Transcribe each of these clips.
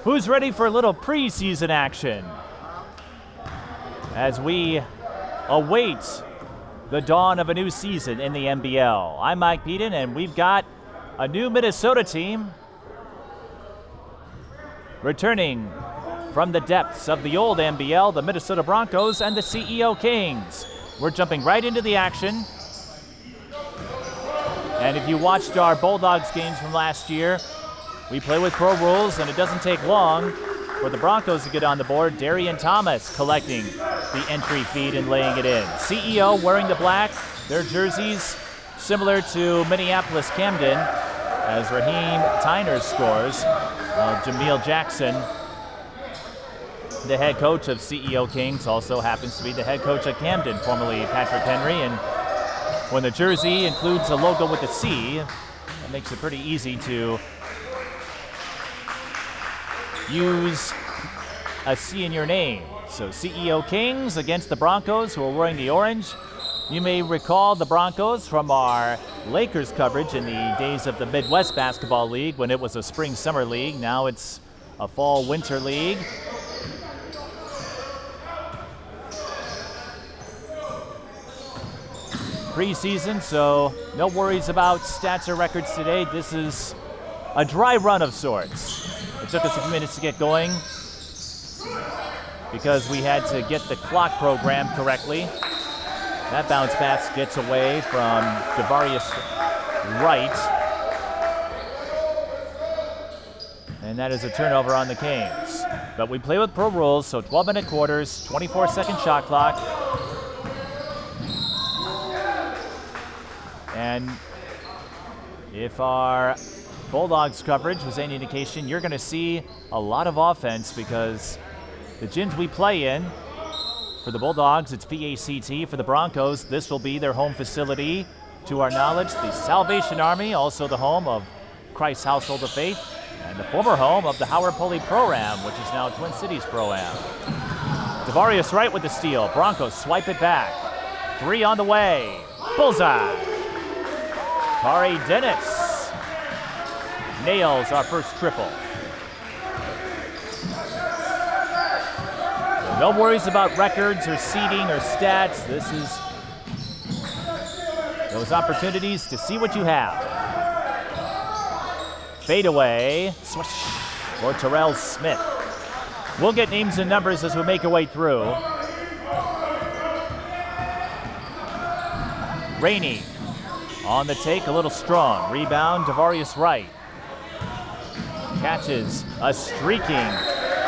Who's ready for a little preseason action? As we await the dawn of a new season in the NBL. I'm Mike Beaton, and we've got a new Minnesota team returning from the depths of the old NBL, the Minnesota Broncos and the CEO Kings. We're jumping right into the action. And if you watched our Bulldogs games from last year, we play with pro rules, and it doesn't take long for the Broncos to get on the board. Darian Thomas collecting the entry feed and laying it in. CEO wearing the black, their jerseys similar to Minneapolis Camden, as Raheem Tyner scores. Jameel Jackson, the head coach of CEO Kings, also happens to be the head coach at Camden, formerly Patrick Henry. And when the jersey includes a logo with a C, that makes it pretty easy to use a C in your name. So CEO Kings against the Broncos, who are wearing the orange. You may recall the Broncos from our Lakers coverage in the days of the Midwest Basketball League, when it was a spring-summer league. Now it's a fall-winter league. Preseason, so no worries about stats or records today. This is a dry run of sorts. It took us a few minutes to get going because we had to get the clock programmed correctly. That bounce pass gets away from Devarius Wright. And that is a turnover on the Kings. But we play with pro rules, so 12-minute quarters, 24-second shot clock. And if our Bulldogs coverage was any indication, you're going to see a lot of offense, because the gyms we play in, for the Bulldogs, it's PACT. For the Broncos, this will be their home facility. To our knowledge, the Salvation Army, also the home of Christ's Household of Faith, and the former home of the Howard Pulley Pro-Am, which is now Twin Cities Pro-Am. Devarius Wright with the steal. Broncos swipe it back. 3 on the way. Bullseye. Kari Dennis nails our first triple. So no worries about records or seeding or stats. This is those opportunities to see what you have. Fade away, swish for Terrell Smith. We'll get names and numbers as we make our way through. Rainey on the take, a little strong. Rebound, Devarius Wright. Catches a streaking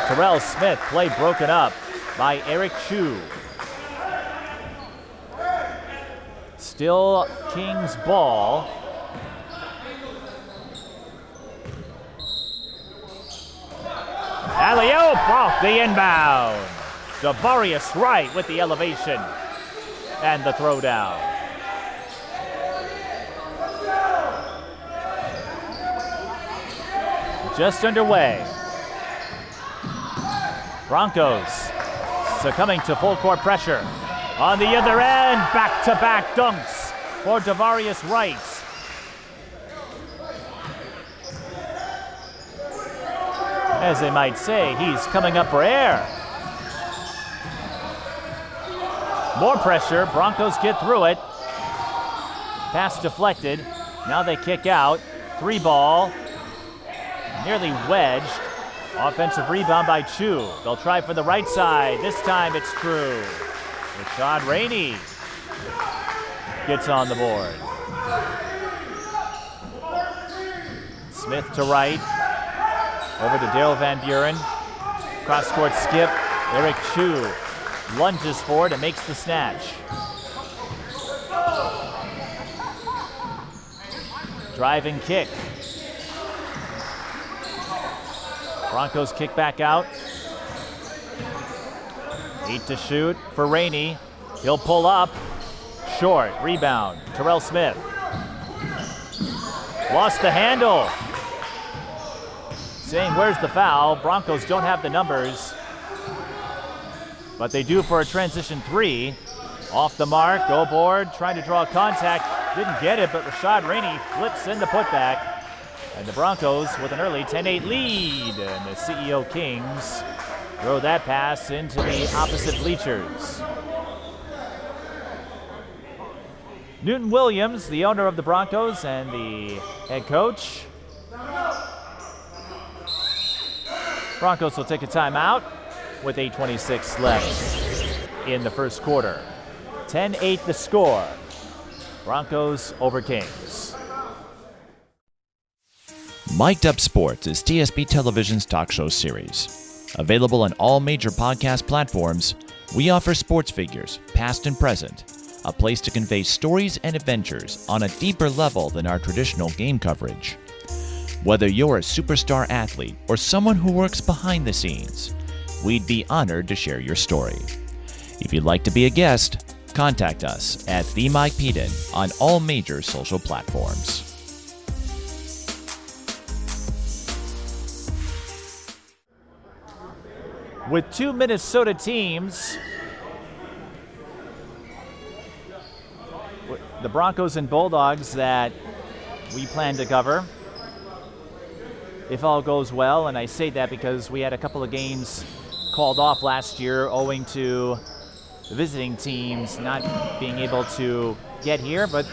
Terrell Smith. Play broken up by Eric Chu. Still Kings ball. Alley-oop off the inbound. Devarius Wright with the elevation and the throwdown. Just underway. Broncos succumbing to full court pressure. On the other end, back-to-back dunks for Devarius Wright. As they might say, he's coming up for air. More pressure, Broncos get through it. Pass deflected, now they kick out. 3 ball. Nearly wedged. Offensive rebound by Chu. They'll try for the right side. This time it's true. Rashad Rainey gets on the board. Smith to right. Over to Daryl Van Buren. Cross-court skip. Eric Chu lunges forward and makes the snatch. Driving kick. Broncos kick back out. 8 to shoot for Rainey. He'll pull up. Short. Rebound. Terrell Smith. Lost the handle. Saying, where's the foul? Broncos don't have the numbers, but they do for a transition 3. Off the mark. Go board. Trying to draw contact. Didn't get it, but Rashad Rainey flips in the putback. And the Broncos with an early 10-8 lead. And the CEO Kings throw that pass into the opposite bleachers. Newton Williams, the owner of the Broncos and the head coach. Broncos will take a timeout with 8:26 left in the first quarter. 10-8 the score. Broncos over Kings. Mic'd Up Sports is TSP Television's talk show series. Available on all major podcast platforms, we offer sports figures, past and present, a place to convey stories and adventures on a deeper level than our traditional game coverage. Whether you're a superstar athlete or someone who works behind the scenes, we'd be honored to share your story. If you'd like to be a guest, contact us at The Mike Peden on all major social platforms. With two Minnesota teams, the Broncos and Bulldogs that we plan to cover, if all goes well, and I say that because we had a couple of games called off last year owing to the visiting teams not being able to get here, but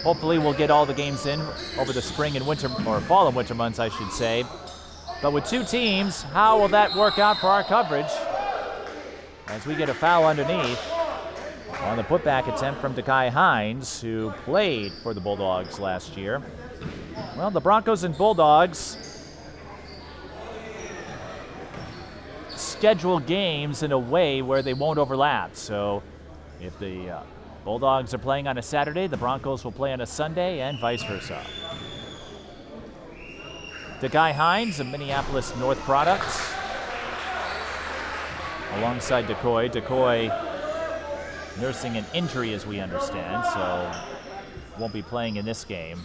hopefully we'll get all the games in over the spring and winter, or fall and winter months, I should say. But with two teams, how will that work out for our coverage as we get a foul underneath on the putback attempt from Dekai Hines, who played for the Bulldogs last year. Well, the Broncos and Bulldogs schedule games in a way where they won't overlap. So if the Bulldogs are playing on a Saturday, the Broncos will play on a Sunday and vice versa. Dekai Hines, a Minneapolis North product, alongside Decoy. Decoy nursing an injury, as we understand, so won't be playing in this game.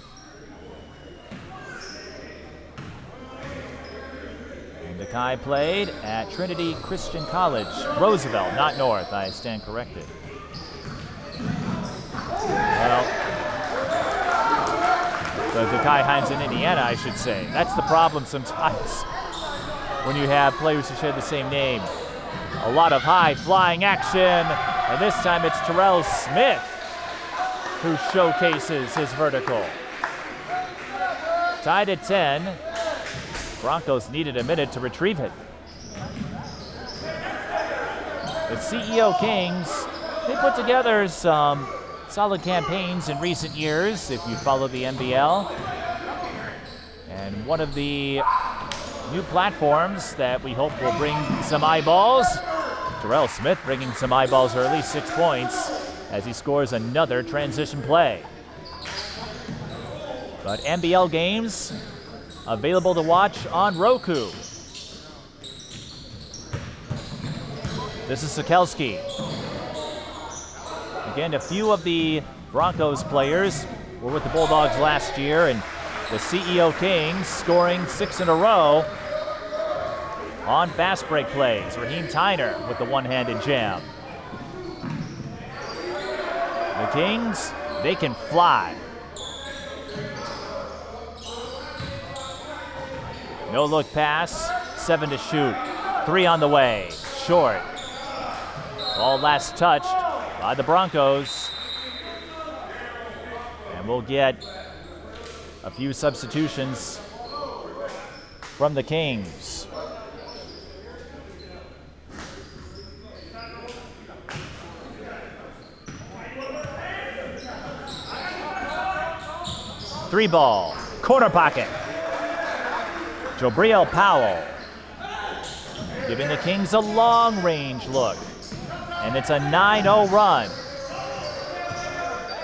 And Dekai played at Trinity Christian College, Roosevelt, not North. I stand corrected. Well, so Dekai Hines in Indiana, I should say. That's the problem sometimes when you have players who share the same name. A lot of high flying action, and this time it's Terrell Smith who showcases his vertical. Tied at 10. Broncos needed a minute to retrieve it. The CEO Kings, they put together some solid campaigns in recent years, if you follow the NBL. And one of the new platforms that we hope will bring some eyeballs, Terrell Smith bringing some eyeballs, or at least 6 points, as he scores another transition play. But NBL games available to watch on Roku. This is Sikelski. Again, a few of the Broncos players were with the Bulldogs last year, and the CEO Kings scoring 6 in a row on fast break plays. Raheem Tyner with the one-handed jam. The Kings, they can fly. No look pass, 7 to shoot, 3 on the way, short. Ball last touched by the Broncos. And we'll get a few substitutions from the Kings. Three ball, corner pocket. Jobriel Powell giving the Kings a long range look. And it's a 9-0 run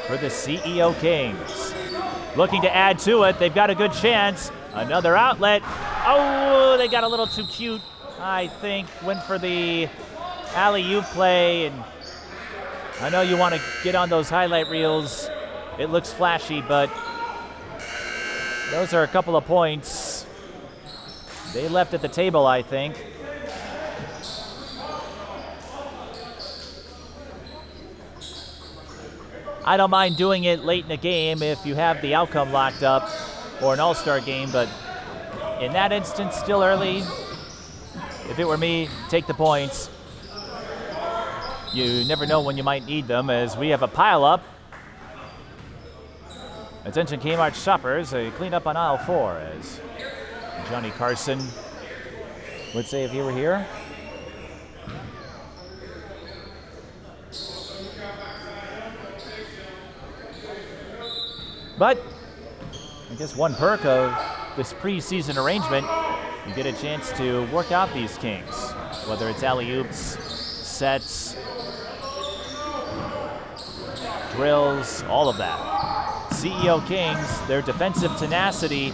for the CEO Kings. Looking to add to it, they've got a good chance. Another outlet. Oh, they got a little too cute, I think. Went for the alley-oop play, and I know you want to get on those highlight reels. It looks flashy, but those are a couple of points they left at the table, I think. I don't mind doing it late in the game if you have the outcome locked up. or an all-star game, but in that instance, still early. If it were me, take the points. You never know when you might need them, as we have a pile-up. Attention Kmart shoppers, a cleanup on aisle 4, as Johnny Carson would say if he were here. But I guess one perk of this preseason arrangement, you get a chance to work out these Kings, whether it's alley-oops, sets, drills, all of that. CEO Kings, their defensive tenacity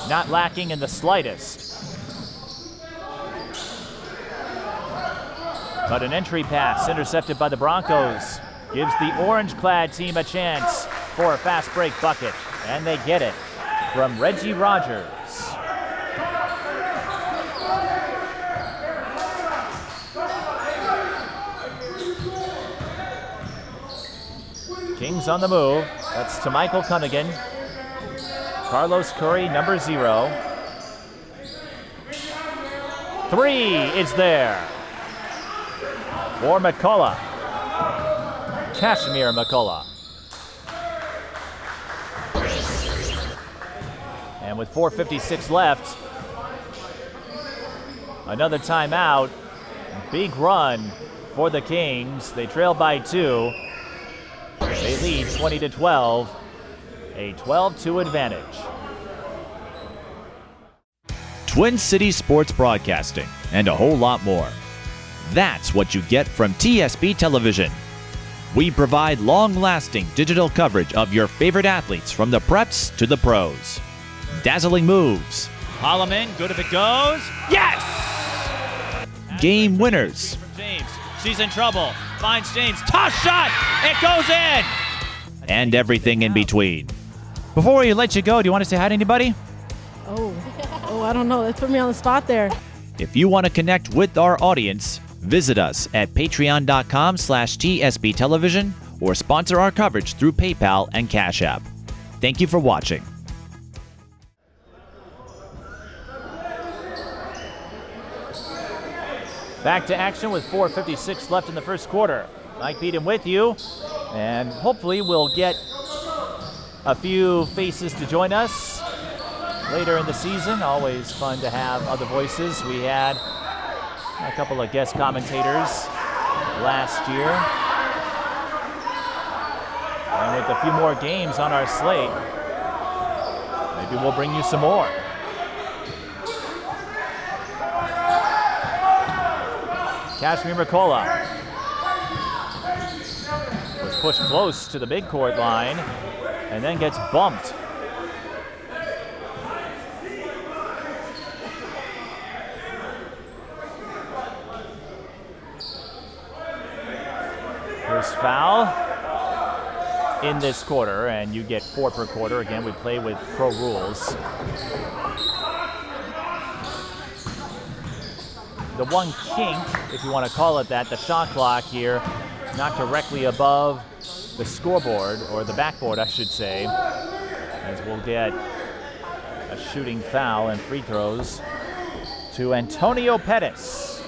not lacking in the slightest. But an entry pass intercepted by the Broncos gives the orange-clad team a chance for a fast break bucket, and they get it from Reggie Rogers. Kings on the move. That's to Michael Cunningham. Carlos Curry, number 0. 3 is there for McCullough. Kashmir McCullough. And with 4:56 left, another timeout. Big run for the Kings. They trail by 2. They lead 20-12, a 12-2 advantage. Twin Cities Sports Broadcasting, and a whole lot more. That's what you get from TSB Television. We provide long-lasting digital coverage of your favorite athletes from the preps to the pros. Dazzling moves. Holloman, good if it goes. Yes! Game winners. James, she's in trouble. Finds James, toss shot, it goes in! And everything in between. Before we let you go, do you want to say hi to anybody? Oh, I don't know. Let's put me on the spot there. If you want to connect with our audience, visit us at patreon.com/TSB Television or sponsor our coverage through PayPal and Cash App. Thank you for watching. Back to action with 4:56 left in the first quarter. Mike Beaton with you, and hopefully we'll get a few faces to join us later in the season. Always fun to have other voices. We had a couple of guest commentators last year, and with a few more games on our slate, maybe we'll bring you some more. Kashmir McCullough was pushed close to the midcourt line and then gets bumped. First foul in this quarter, and you get 4 per quarter. Again, we play with pro rules. The one kink, if you want to call it that, the shot clock here, not directly above the scoreboard, or the backboard, I should say, as we'll get a shooting foul and free throws to Antonio Pettis.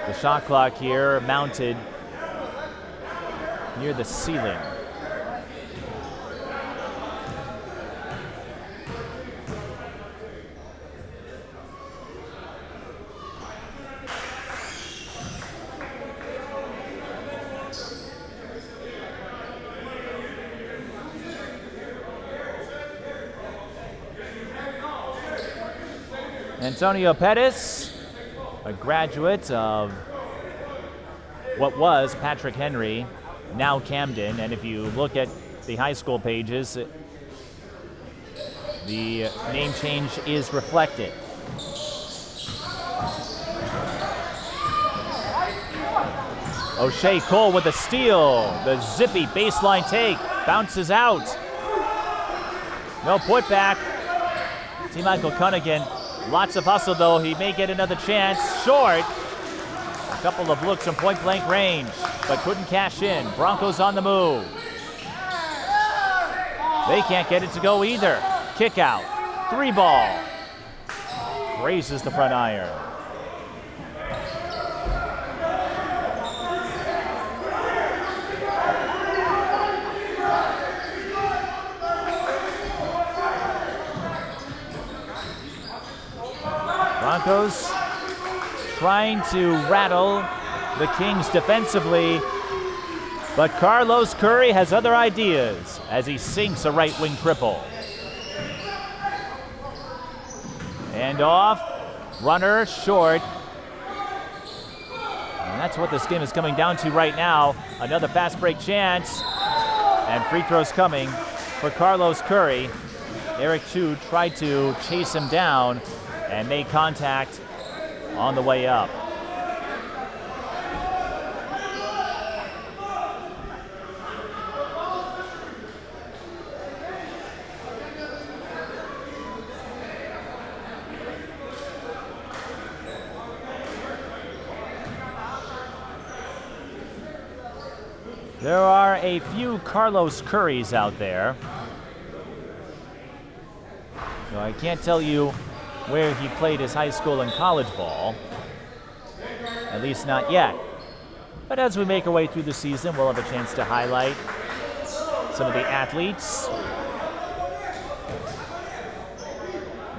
The shot clock here mounted near the ceiling. Antonio Pettis, a graduate of what was Patrick Henry, now Camden, and if you look at the high school pages, the name change is reflected. O'Shea Cole with a steal. The zippy baseline take bounces out. No putback. T. Michael Cunningham. Lots of hustle, though. He may get another chance. Short. Couple of looks from point-blank range, but couldn't cash in. Broncos on the move. They can't get it to go either. Kick out. 3 ball. Raises the front iron. Broncos trying to rattle the Kings defensively, but Carlos Curry has other ideas as he sinks a right wing triple. And off, runner short. And that's what this game is coming down to right now. Another fast break chance, and free throws coming for Carlos Curry. Eric Chu tried to chase him down and made contact on the way up. There are a few Carlos Currys out there, so I can't tell you where he played his high school and college ball, at least not yet. But as we make our way through the season, we'll have a chance to highlight some of the athletes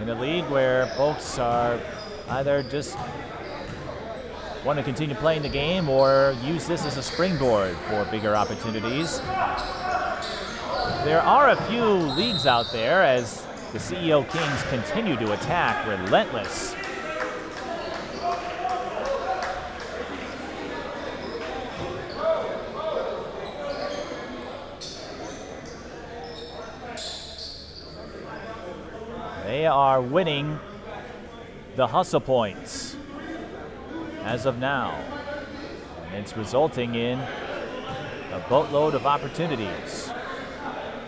in a league where folks are either just want to continue playing the game or use this as a springboard for bigger opportunities. There are a few leagues out there as the CEO Kings continue to attack relentless. They are winning the hustle points as of now. And it's resulting in a boatload of opportunities.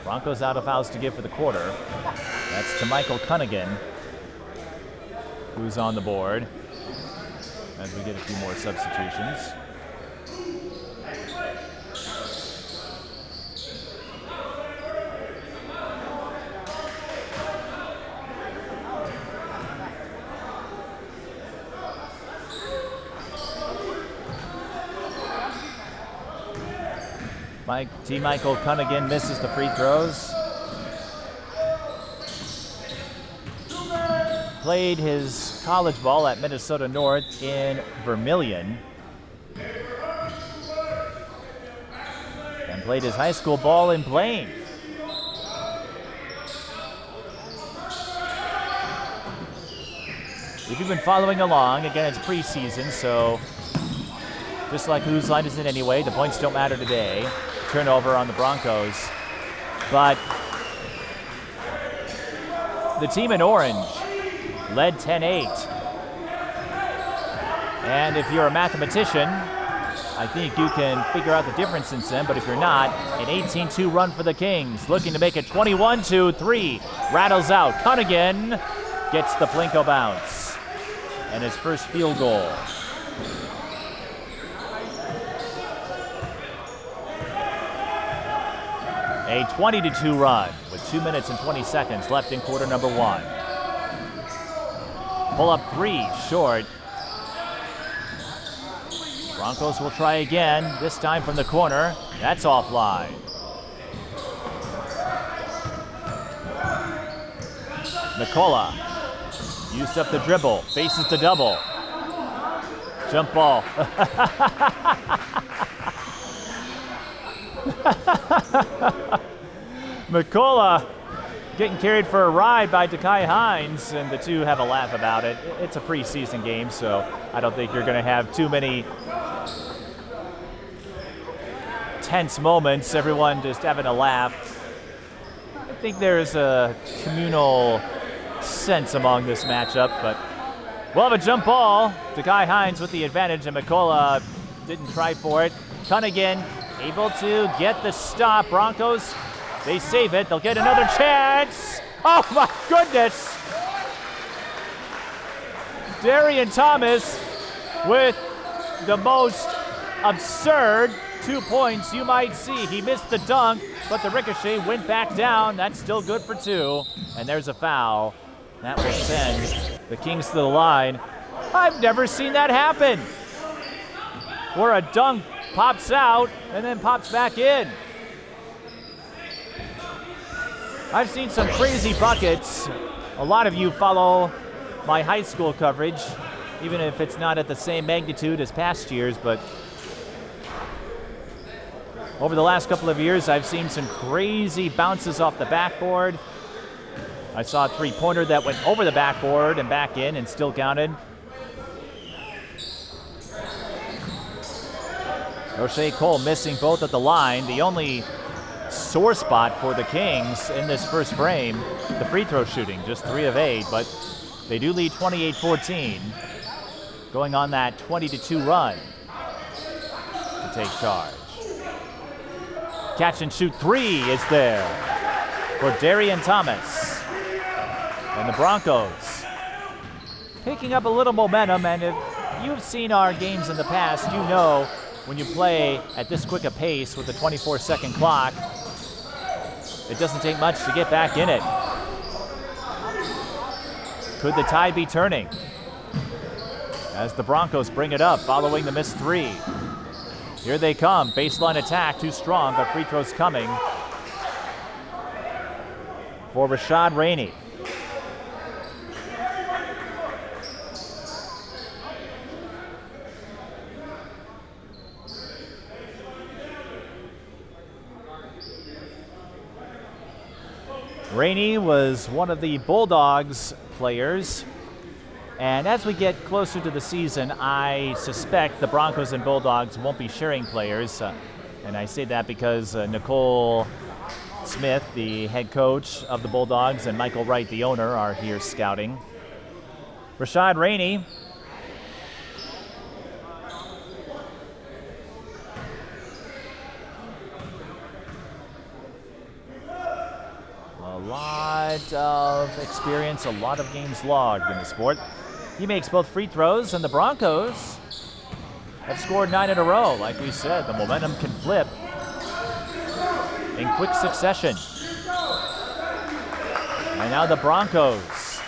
Broncos out of fouls to give for the quarter. That's to Michael Cunningham, who's on the board as we get a few more substitutions. Michael Cunningham misses the free throws. Played his college ball at Minnesota North in Vermillion. And played his high school ball in Blaine. If you've been following along, again, it's preseason, so just like whose line is it anyway, the points don't matter today. Turnover on the Broncos. But the team in orange led 10-8. And if you're a mathematician, I think you can figure out the difference since then. But if you're not, an 18-2 run for the Kings, looking to make it 21-2-3. Rattles out. Cunningham gets the Plinko bounce and his first field goal. A 20-2 run with 2 minutes and 20 seconds left in quarter number 1. Pull up 3, short. Broncos will try again, this time from the corner. That's offline. Nicola used up the dribble, faces the double. Jump ball. McCullough getting carried for a ride by Dekai Hines, and the two have a laugh about it. It's a preseason game, so I don't think you're going to have too many tense moments. Everyone just having a laugh. I think there's a communal sense among this matchup, but we'll have a jump ball. Dekai Hines with the advantage, and McCullough didn't try for it. Cunningham able to get the stop. Broncos, they save it. They'll get another chance. Oh my goodness. Darian Thomas with the most absurd 2 points you might see. He missed the dunk, but the ricochet went back down. That's still good for 2. And there's a foul. That will send the Kings to the line. I've never seen that happen, where a dunk pops out and then pops back in. I've seen some crazy buckets. A lot of you follow my high school coverage, even if it's not at the same magnitude as past years, but over the last couple of years, I've seen some crazy bounces off the backboard. I saw a three-pointer that went over the backboard and back in and still counted. O'Shea Cole missing both at the line. The only sore spot for the Kings in this first frame, the free throw shooting, just 3 of 8, but they do lead 28-14, going on that 20-2 run to take charge. Catch and shoot 3 is there for Darian Thomas. And the Broncos picking up a little momentum, and if you've seen our games in the past, you know when you play at this quick a pace with a 24-second clock, it doesn't take much to get back in it. Could the tide be turning as the Broncos bring it up following the missed 3? Here they come, baseline attack, too strong, but free throws coming for Rashad Rainey. Rainey was one of the Bulldogs players, and as we get closer to the season, I suspect the Broncos and Bulldogs won't be sharing players, and I say that because Nicole Smith, the head coach of the Bulldogs, and Michael Wright, the owner, are here scouting. Rashad Rainey lot of experience, a lot of games logged in the sport. He makes both free throws, and the Broncos have scored 9 in a row. Like we said, the momentum can flip in quick succession. And now the Broncos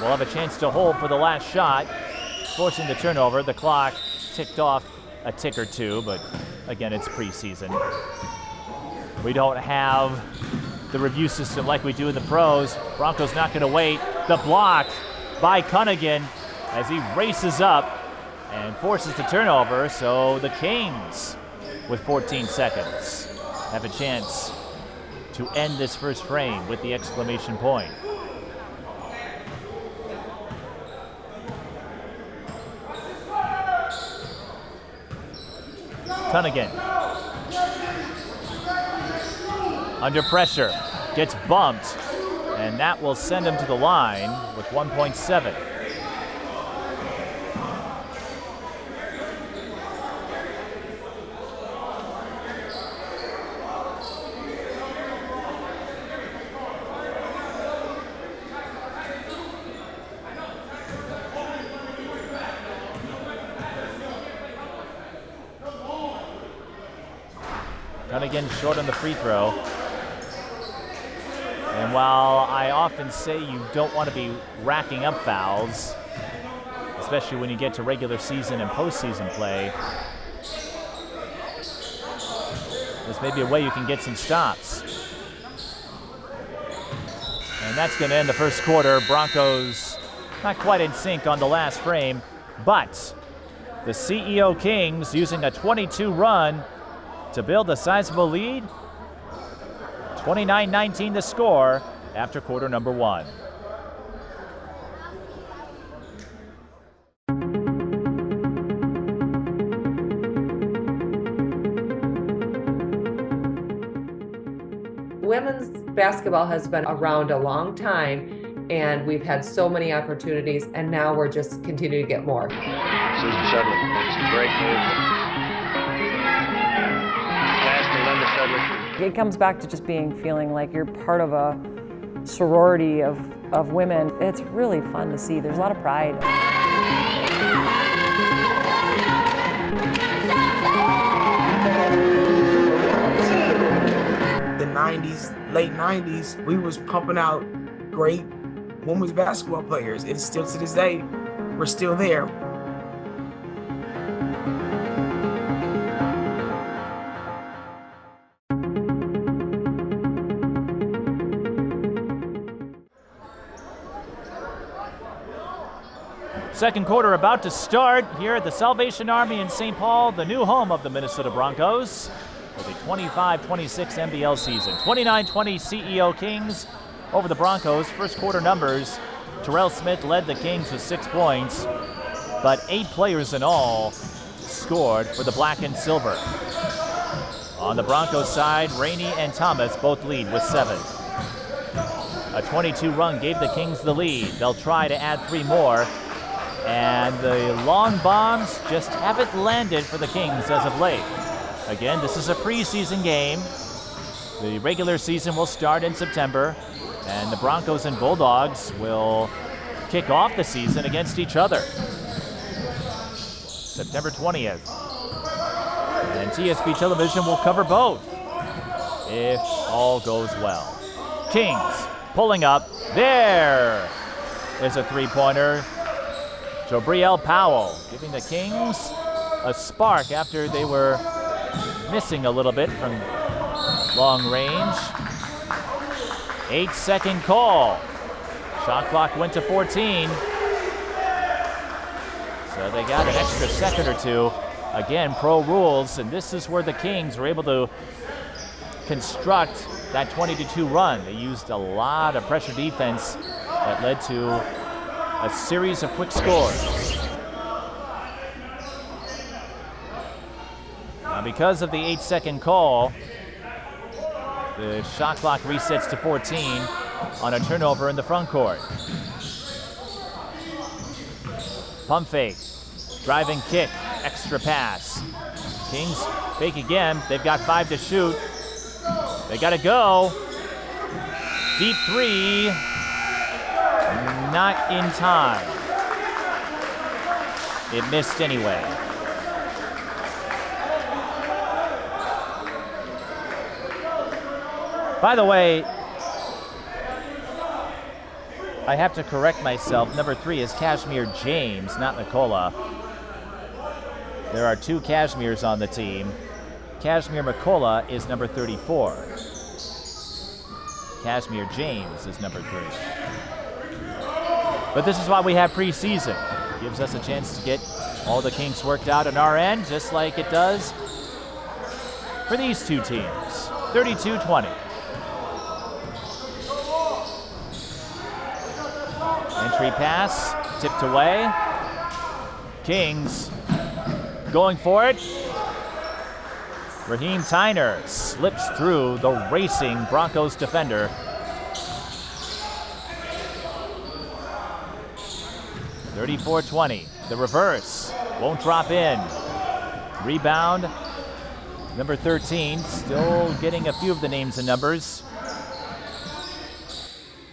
will have a chance to hold for the last shot, forcing the turnover. The clock ticked off a tick or two, but again, it's preseason. We don't have the review system like we do in the pros. Broncos not going to wait. The block by Cunningham as he races up and forces the turnover. So the Kings, with 14 seconds, have a chance to end this first frame with the exclamation point. Cunningham under pressure, gets bumped, and that will send him to the line with 1.7. Cunningham short on the free throw. And while I often say you don't want to be racking up fouls, especially when you get to regular season and postseason play, this may be a way you can get some stops. And that's going to end the first quarter. Broncos not quite in sync on the last frame, but the CEO Kings using a 22 run to build a sizable lead. 29-19 the score after quarter number 1. Women's basketball has been around a long time, and we've had so many opportunities, and now we're just continuing to get more. Susan Shudley makes a great move. It comes back to just feeling like you're part of a sorority of women. It's really fun to see. There's a lot of pride. The 90s, late 90s, we was pumping out great women's basketball players. And still to this day, we're still there. Second quarter about to start here at the Salvation Army in St. Paul, the new home of the Minnesota Broncos for the 25-26 NBL season. 29-20 CEO Kings over the Broncos. First quarter numbers, Terrell Smith led the Kings with 6 points, but 8 players in all scored for the black and silver. On the Broncos side, Rainey and Thomas both lead with 7. A 22 run gave the Kings the lead. They'll try to add 3 more. And the long bombs just haven't landed for the Kings as of late. Again, this is a preseason game. The regular season will start in September, and the Broncos and Bulldogs will kick off the season against each other. September 20th. And TSP Television will cover both if all goes well. Kings pulling up. There is a 3-pointer. Jobriel Powell giving the Kings a spark after they were missing a little bit from long range. 8-second call. Shot clock went to 14. So they got an extra second or 2. Again, pro rules, and this is where the Kings were able to construct that 20-2 run. They used a lot of pressure defense that led to a series of quick scores. Now, because of the 8-second call, the shot clock resets to 14 on a turnover in the front court. Pump fake, driving kick, extra pass. Kings fake again. They've got 5 to shoot. They got to go. Deep 3. Not in time. It missed anyway. By the way, I have to correct myself. Number 3 is Kashmir James, not Nicola. There are 2 Kashmirs on the team. Kashmir McCullough is number 34. Kashmir James is number 3. But this is why we have preseason. It gives us a chance to get all the kinks worked out on our end, just like it does for these 2 teams. 32-20. Entry pass, tipped away. Kings going for it. Raheem Tyner slips through the racing Broncos defender. 34-20, the reverse, won't drop in. Rebound, number 13, still getting a few of the names and numbers.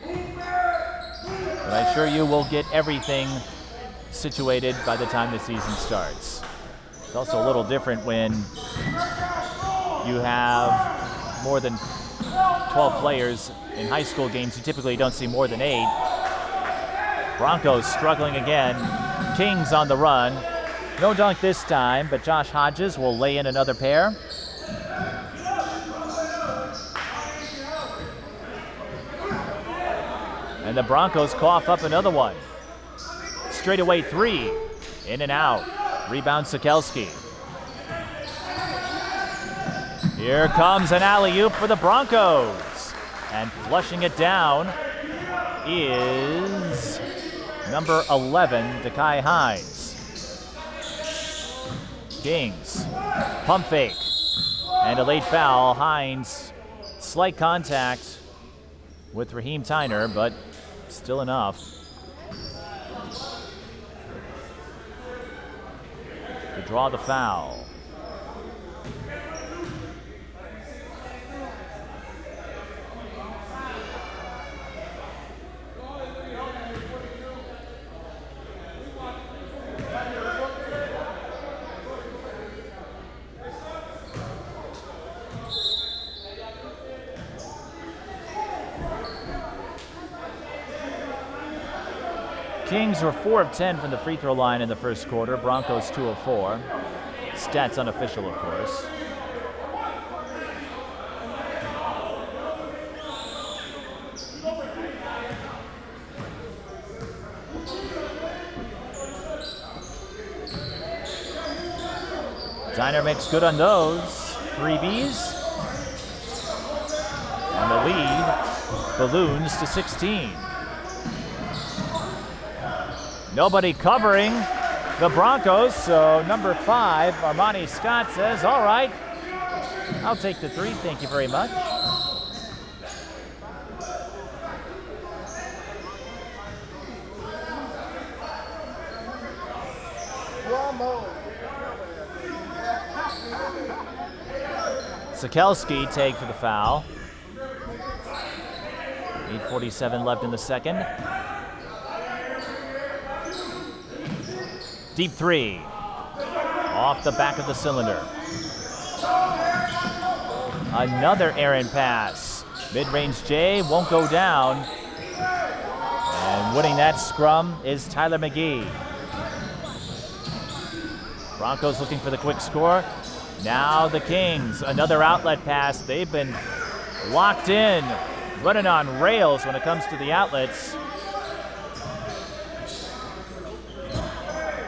But I assure you we'll get everything situated by the time the season starts. It's also a little different when you have more than 12 players in high school games. You typically don't see more than 8. Broncos struggling again. Kings on the run. No dunk this time, but Josh Hodges will lay in another pair. And the Broncos cough up another one. Straightaway 3. In and out. Rebound Sikelski. Here comes an alley-oop for the Broncos. And flushing it down is number 11, Dekai Hines. Kings, pump fake, and a late foul. Hines, slight contact with Raheem Tyner, but still enough to draw the foul. Kings were 4 of 10 from the free throw line in the first quarter. Broncos 2 of 4. Stats unofficial, of course. Tyner makes good on those. Freebies. And the lead balloons to 16. Nobody covering the Broncos, so number 5, Armani Scott says, all right, I'll take the 3, thank you very much. Sikelski take for the foul. 8:47 left in the second. Deep 3. Off the back of the cylinder. Another errant pass. Mid-range J won't go down. And winning that scrum is Tyler McGee. Broncos looking for the quick score. Now the Kings, another outlet pass. They've been locked in, running on rails when it comes to the outlets.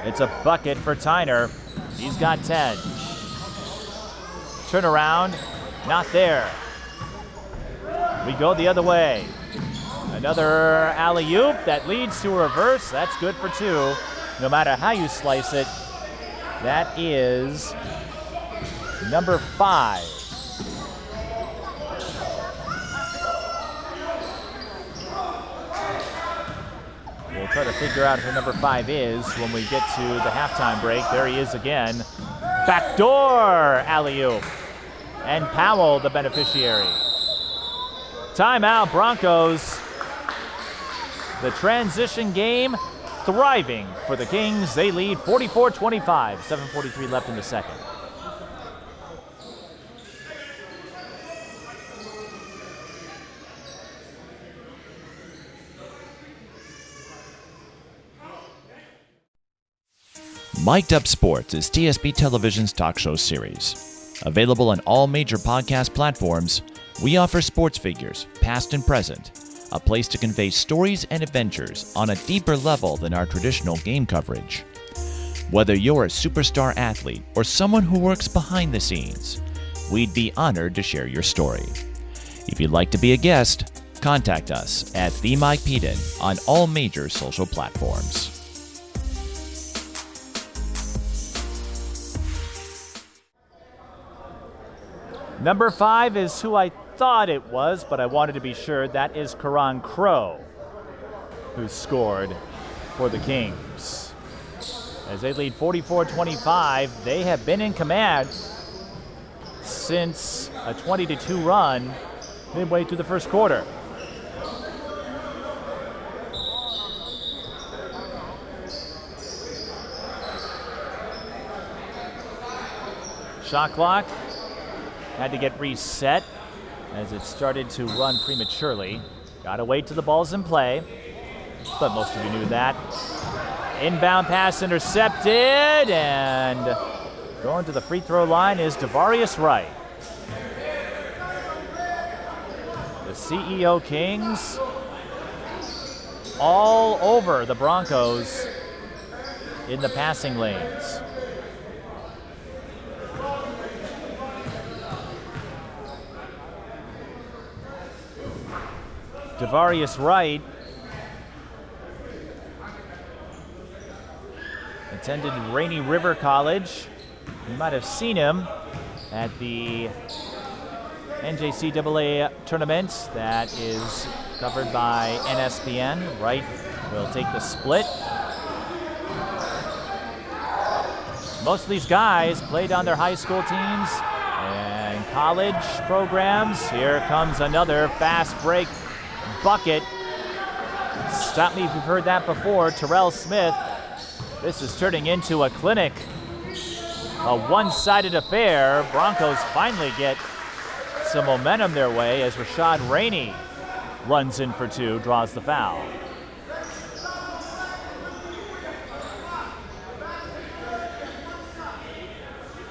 It's a bucket for Tyner. He's got 10. Turnaround, not there. We go the other way. Another alley-oop that leads to a reverse. That's good for 2. No matter how you slice it, that is number 5. We'll try to figure out who number 5 is when we get to the halftime break. There he is again. Backdoor alley-oop. And Powell, the beneficiary. Timeout, Broncos. The transition game thriving for the Kings. They lead 44-25. 7:43 left in the second. Mic'd Up Sports is TSB Television's talk show series. Available on all major podcast platforms, we offer sports figures, past and present, a place to convey stories and adventures on a deeper level than our traditional game coverage. Whether you're a superstar athlete or someone who works behind the scenes, we'd be honored to share your story. If you'd like to be a guest, contact us at The Mike Peden on all major social platforms. Number 5 is who I thought it was, but I wanted to be sure. That is Karan Crow, who scored for the Kings. As they lead 44-25, they have been in command since a 20-2 run midway through the first quarter. Shot clock had to get reset as it started to run prematurely. Got to wait till the ball's in play, but most of you knew that. Inbound pass intercepted, and going to the free throw line is Devarius Wright. The CEO Kings all over the Broncos in the passing lanes. Devarius Wright attended Rainy River College. You might have seen him at the NJCAA tournament that is covered by NSPN. Wright will take the split. Most of these guys played on their high school teams and college programs. Here comes another fast break bucket. Stop me if you've heard that before. Terrell Smith. This is turning into a clinic. A one-sided affair. Broncos finally get some momentum their way as Rashad Rainey runs in for 2, draws the foul.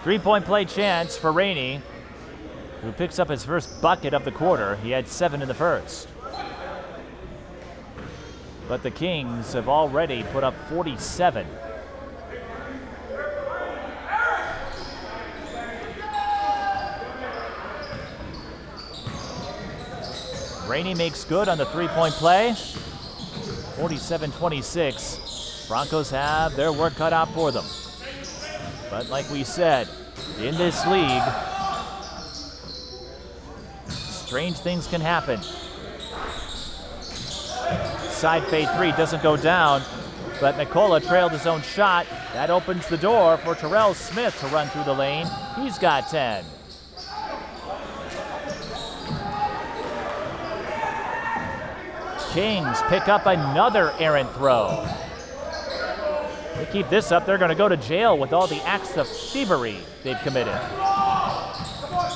3-point play chance for Rainey, who picks up his first bucket of the quarter. He had 7 in the first. But the Kings have already put up 47. Rainey makes good on the 3-point play. 47-26. Broncos have their work cut out for them. But like we said, in this league, strange things can happen. Side fade 3 doesn't go down, but Nicola trailed his own shot. That opens the door for Terrell Smith to run through the lane. He's got 10. Kings pick up another errant throw. They keep this up, they're going to go to jail with all the acts of thievery they've committed.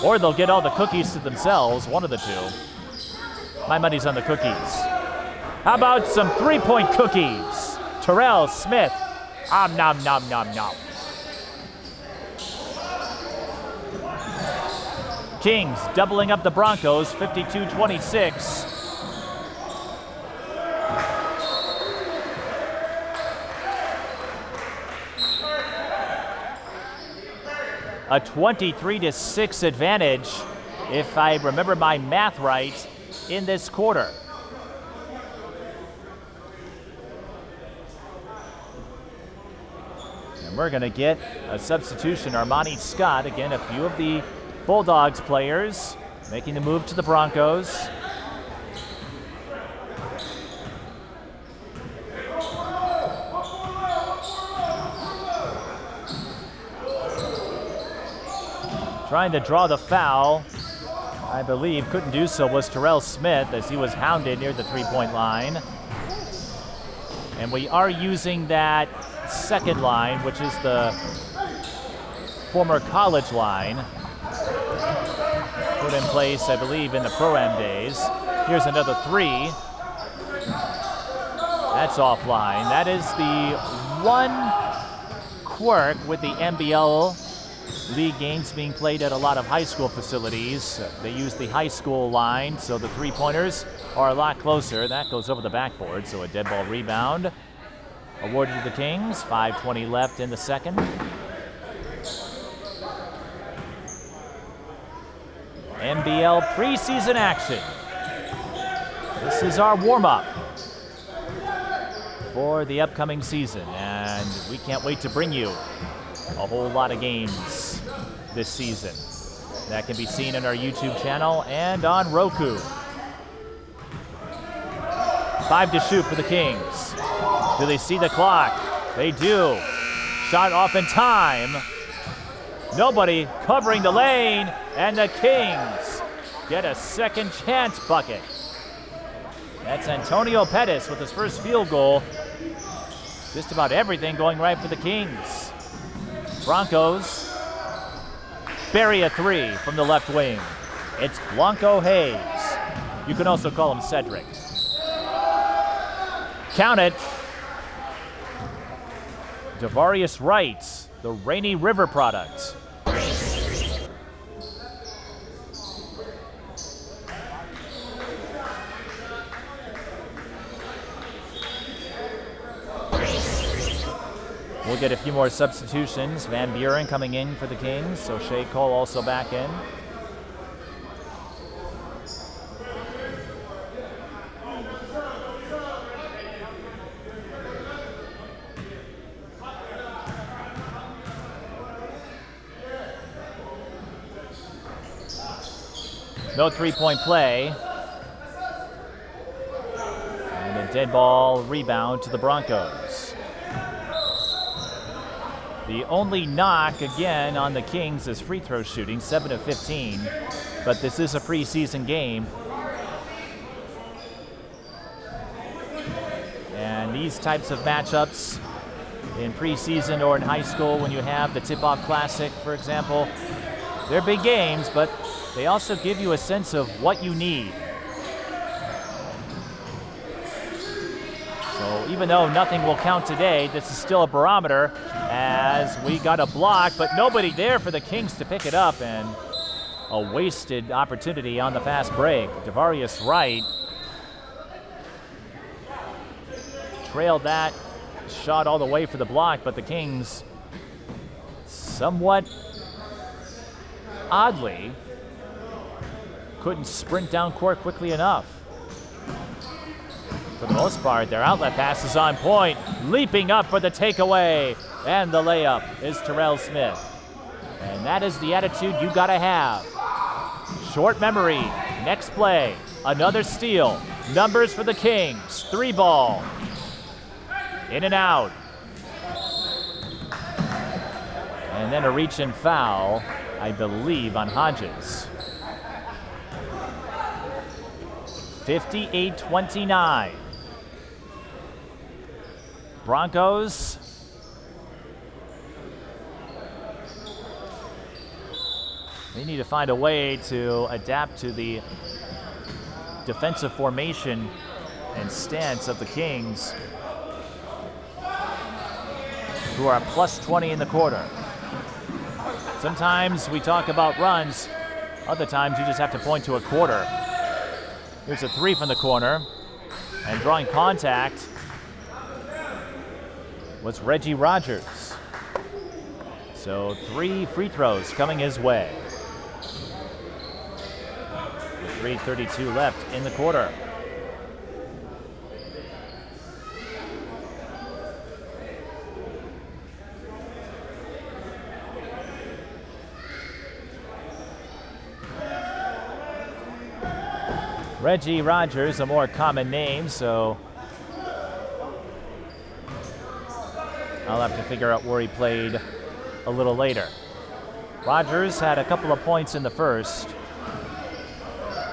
Or they'll get all the cookies to themselves, one of the two. My money's on the cookies. How about some 3-point cookies? Terrell Smith. Nom, nom, nom, nom. Kings doubling up the Broncos, 52-26. A 23-6 advantage, if I remember my math right, in this quarter. And we're going to get a substitution. Armani Scott, again, a few of the Bulldogs players making the move to the Broncos. Trying to draw the foul, I believe, couldn't do so, was Terrell Smith as he was hounded near the 3-point line. And we are using that second line, which is the former college line, put in place, I believe, in the Pro-Am days. Here's another 3. That's offline. That is the one quirk with the NBL league games being played at a lot of high school facilities. They use the high school line, so the 3-pointers are a lot closer. That goes over the backboard, so a dead ball rebound awarded to the Kings. 5:20 left in the second. NBL preseason action. This is our warm-up for the upcoming season, and we can't wait to bring you a whole lot of games this season. That can be seen on our YouTube channel and on Roku. 5 to shoot for the Kings. Do they see the clock? They do. Shot off in time. Nobody covering the lane, and the Kings get a second chance bucket. That's Antonio Pettis with his first field goal. Just about everything going right for the Kings. Broncos bury a 3 from the left wing. It's Blanco Hayes. You can also call him Cedric. Count it. Devarius Wright, the Rainy River product. We'll get a few more substitutions. Van Buren coming in for the Kings, so Shea Cole also back in. No 3-point play. And a dead ball rebound to the Broncos. The only knock, again, on the Kings is free throw shooting, 7 of 15. But this is a preseason game. And these types of matchups in preseason or in high school, when you have the Tip-Off Classic, for example, they're big games, but they also give you a sense of what you need. So even though nothing will count today, this is still a barometer as we got a block, but nobody there for the Kings to pick it up, and a wasted opportunity on the fast break. Devarius Wright trailed that shot all the way for the block, but the Kings somewhat oddly couldn't sprint down court quickly enough. For the most part, their outlet pass is on point. Leaping up for the takeaway. And the layup is Terrell Smith. And that is the attitude you gotta have. Short memory. Next play. Another steal. Numbers for the Kings. 3 ball. In and out. And then a reach and foul, I believe, on Hodges. 58-29. Broncos they need to find a way to adapt to the defensive formation and stance of the Kings, who are plus 20 in the quarter. Sometimes we talk about runs, other times you just have to point to a quarter. Here's a 3 from the corner, and drawing contact was Reggie Rogers. So 3 free throws coming his way. With 3:32 left in the quarter. Reggie Rogers, a more common name, so I'll have to figure out where he played a little later. Rogers had a couple of points in the first.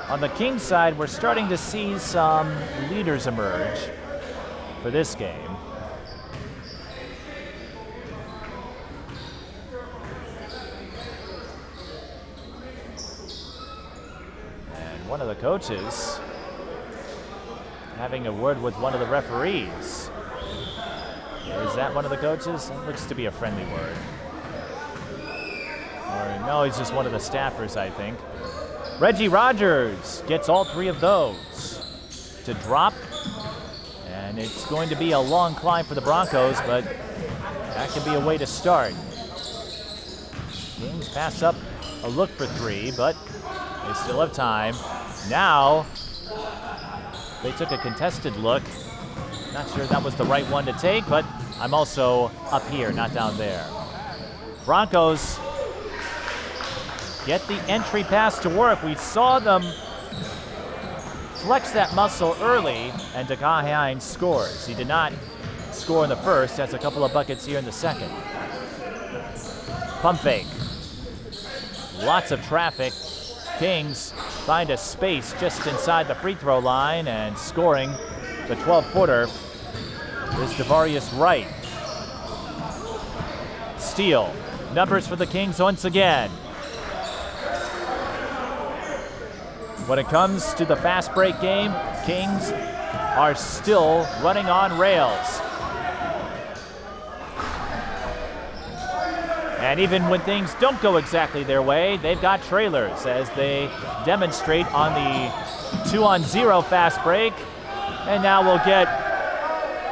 On the Kings side, we're starting to see some leaders emerge for this game. And one of the coaches having a word with one of the referees. Is that one of the coaches? It looks to be a friendly word. Or no, he's just one of the staffers, I think. Reggie Rogers gets all 3 of those to drop. And it's going to be a long climb for the Broncos, but that could be a way to start. Kings pass up a look for 3, but they still have time. Now, they took a contested look. Not sure that was the right one to take, but I'm also up here, not down there. Broncos get the entry pass to work. We saw them flex that muscle early, and Dakai Hines scores. He did not score in the first, has a couple of buckets here in the second. Pump fake. Lots of traffic. Kings find a space just inside the free throw line, and scoring the 12-footer is Devarius Wright. Steal. Numbers for the Kings once again. When it comes to the fast break game, Kings are still running on rails. And even when things don't go exactly their way, they've got trailers as they demonstrate on the 2-on-0 fast break. And now we'll get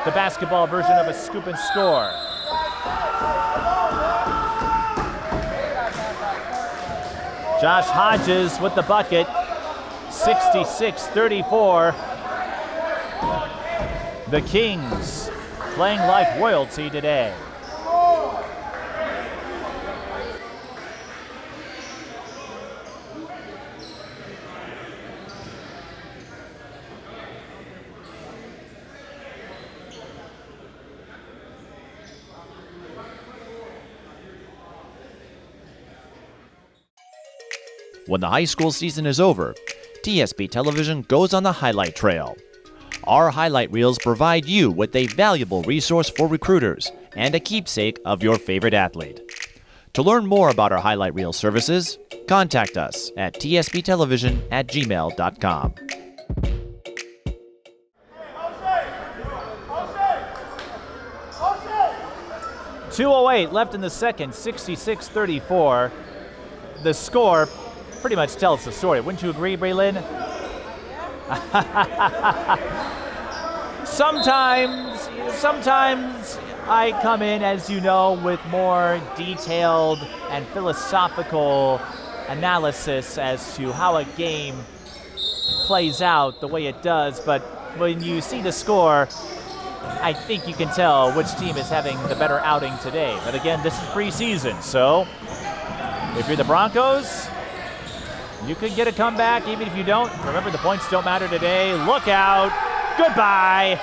the basketball version of a scoop and score. Josh Hodges with the bucket, 66-34. The Kings playing like royalty today. When the high school season is over, TSP Television goes on the highlight trail. Our highlight reels provide you with a valuable resource for recruiters and a keepsake of your favorite athlete. To learn more about our highlight reel services, contact us at tsptelevision@gmail.com. 2:08 left in the second, 66-34. The score pretty much tells the story. Wouldn't you agree, Braylon? Sometimes I come in, as you know, with more detailed and philosophical analysis as to how a game plays out the way it does, but when you see the score, I think you can tell which team is having the better outing today. But again, this is preseason, so if you're the Broncos, you could get a comeback. Even if you don't, remember the points don't matter today. Look out. Goodbye.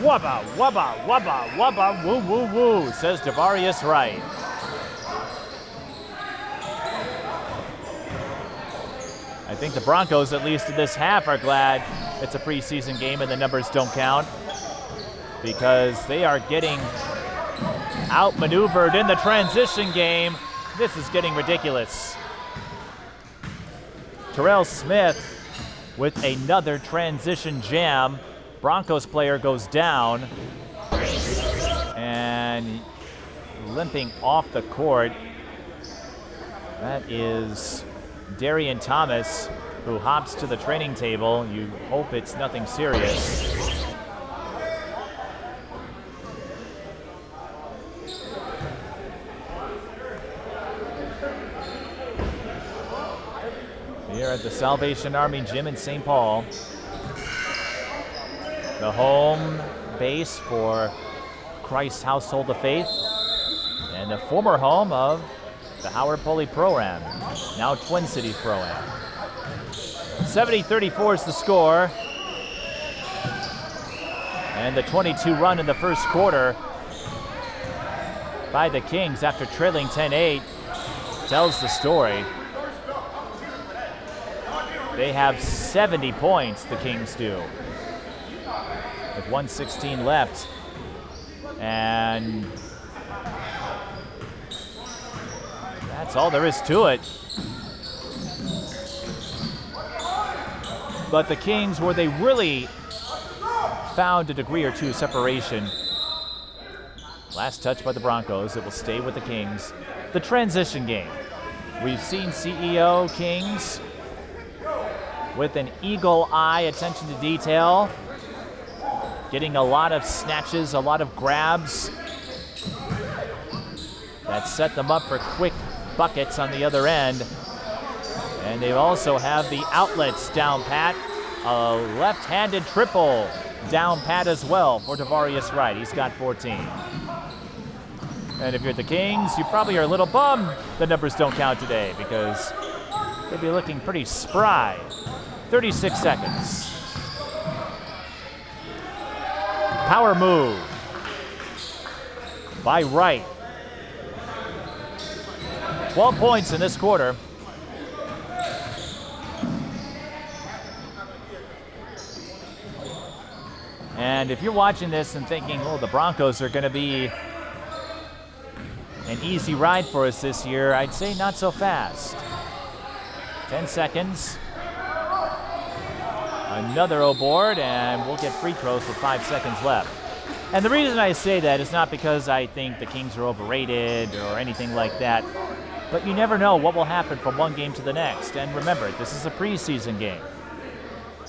Wubba, wubba, wubba, wubba, woo, woo, woo, says Javarius Wright. I think the Broncos, at least in this half, are glad it's a preseason game and the numbers don't count, because they are getting outmaneuvered in the transition game. This is getting ridiculous. Terrell Smith with another transition jam. Broncos player goes down and limping off the court. That is Darian Thomas, who hops to the training table. You hope it's nothing serious. Here at the Salvation Army Gym in St. Paul, the home base for Christ's Household of Faith and the former home of the Howard Pulley Pro-Am, now Twin Cities Pro-Am. 70-34 is the score. And the 22 run in the first quarter by the Kings after trailing 10-8 tells the story. They have 70 points, the Kings do, with 1:16 left. And that's all there is to it. But the Kings, where they really found a degree or two of separation, last touch by the Broncos, it will stay with the Kings. The transition game. We've seen CEO Kings with an eagle eye attention to detail, getting a lot of snatches, a lot of grabs that set them up for quick buckets on the other end. And they also have the outlets down pat, a left-handed triple down pat as well for Javarius Wright. He's got 14. And if you're the Kings, you probably are a little bummed the numbers don't count today, because they'd be looking pretty spry. 36 seconds. Power move by Wright. 12 points in this quarter. And if you're watching this and thinking, oh, the Broncos are going to be an easy ride for us this year, I'd say not so fast. 10 seconds. Another O-board, and we'll get free throws with 5 seconds left. And the reason I say that is not because I think the Kings are overrated or anything like that, but you never know what will happen from one game to the next. And remember, this is a preseason game.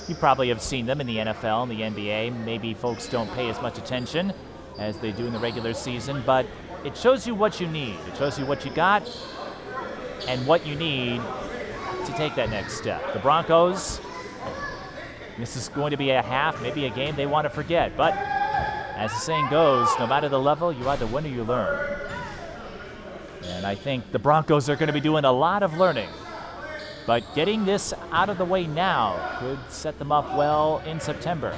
You probably have seen them in the NFL and the NBA. Maybe folks don't pay as much attention as they do in the regular season, but it shows you what you need. It shows you what you got and what you need to take that next step. The Broncos, this is going to be a half, maybe a game they want to forget. But as the saying goes, no matter the level, you either win or you learn. And I think the Broncos are going to be doing a lot of learning. But getting this out of the way now could set them up well in September.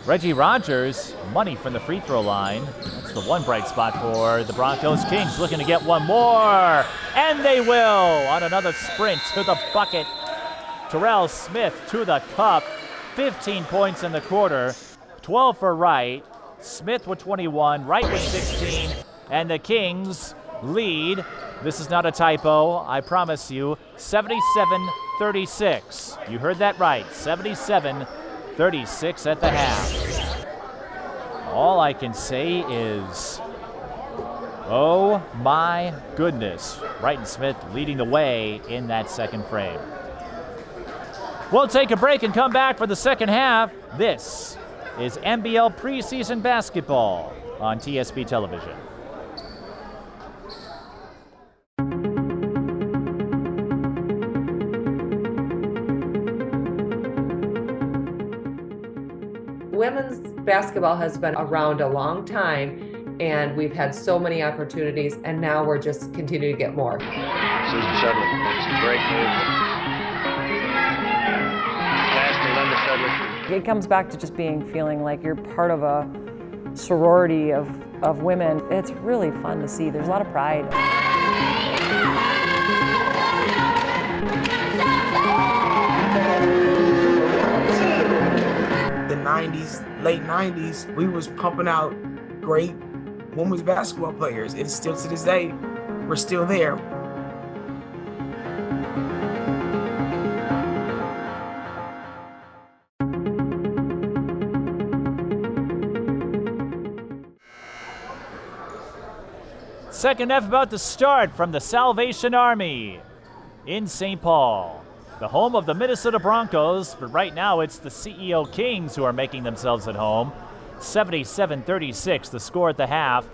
Reggie Rogers, money from the free throw line. That's the one bright spot for the Broncos. Kings looking to get one more, and they will on another sprint to the bucket. Terrell Smith to the cup. 15 points in the quarter, 12 for Wright. Smith with 21, Wright with 16, and the Kings lead. This is not a typo, I promise you. 77-36. You heard that right. 77-36 at the half. All I can say is, oh my goodness. Wright and Smith leading the way in that second frame. We'll take a break and come back for the second half. This is NBL Preseason Basketball on TSP Television. Women's basketball has been around a long time, and we've had so many opportunities, and now we're just continuing to get more. Susan Shudley makes a great move. Pass to Linda Shudley. It comes back to just feeling like you're part of a sorority of women. It's really fun to see. There's a lot of pride. The 90s, late 90s, we was pumping out great women's basketball players. And still to this day, we're still there. Second half about to start from the Salvation Army in St. Paul, the home of the Minnesota Broncos, but right now it's the CEO Kings who are making themselves at home. 77-36, the score at the half.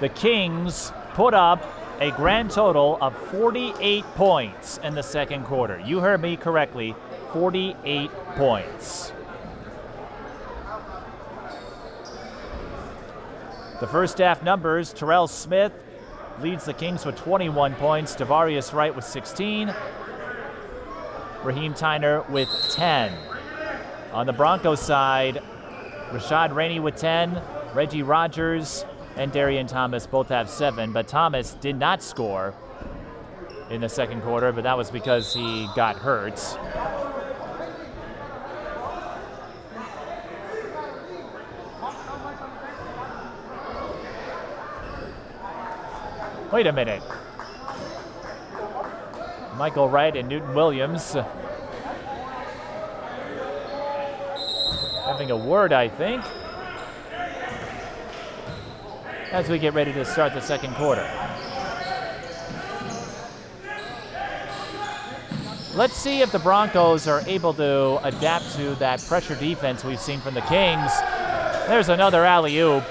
The Kings put up a grand total of 48 points in the second quarter. You heard me correctly, 48 points. The first half numbers, Terrell Smith leads the Kings with 21 points, Devarius Wright with 16, Raheem Tyner with 10. On the Broncos side, Rashad Rainey with 10, Reggie Rogers and Darian Thomas both have 7, but Thomas did not score in the second quarter, but that was because he got hurt. Wait a minute. Michael Wright and Newton Williams having a word, I think, as we get ready to start the second quarter. Let's see if the Broncos are able to adapt to that pressure defense we've seen from the Kings. There's another alley-oop.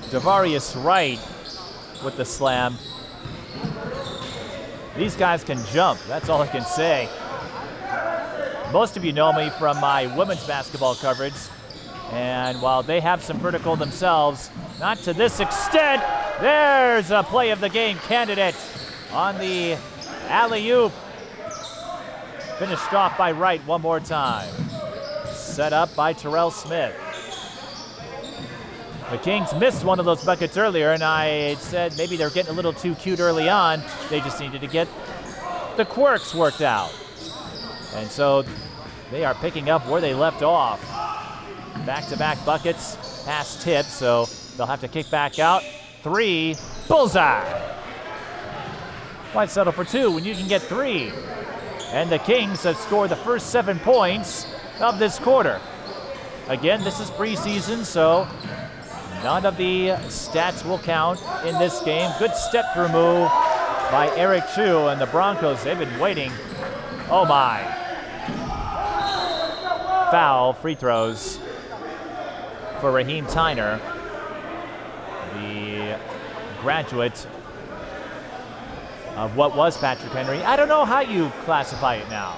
Devarius Wright with the slam. These guys can jump, that's all I can say. Most of you know me from my women's basketball coverage, and while they have some vertical themselves, not to this extent. There's a play of the game candidate on the alley-oop. Finished off by Wright one more time. Set up by Terrell Smith. The Kings missed one of those buckets earlier, and I said maybe they're getting a little too cute early on. They just needed to get the quirks worked out. And so they are picking up where they left off. Back-to-back buckets, pass tip, so they'll have to kick back out. 3, bullseye. Why settle for 2 when you can get 3? And the Kings have scored the first 7 points of this quarter. Again, this is preseason, so none of the stats will count in this game. Good step-through move by Eric Chu, and the Broncos, they've been waiting. Oh my. Foul, free throws for Raheem Tyner, the graduate of what was Patrick Henry. I don't know how you classify it now.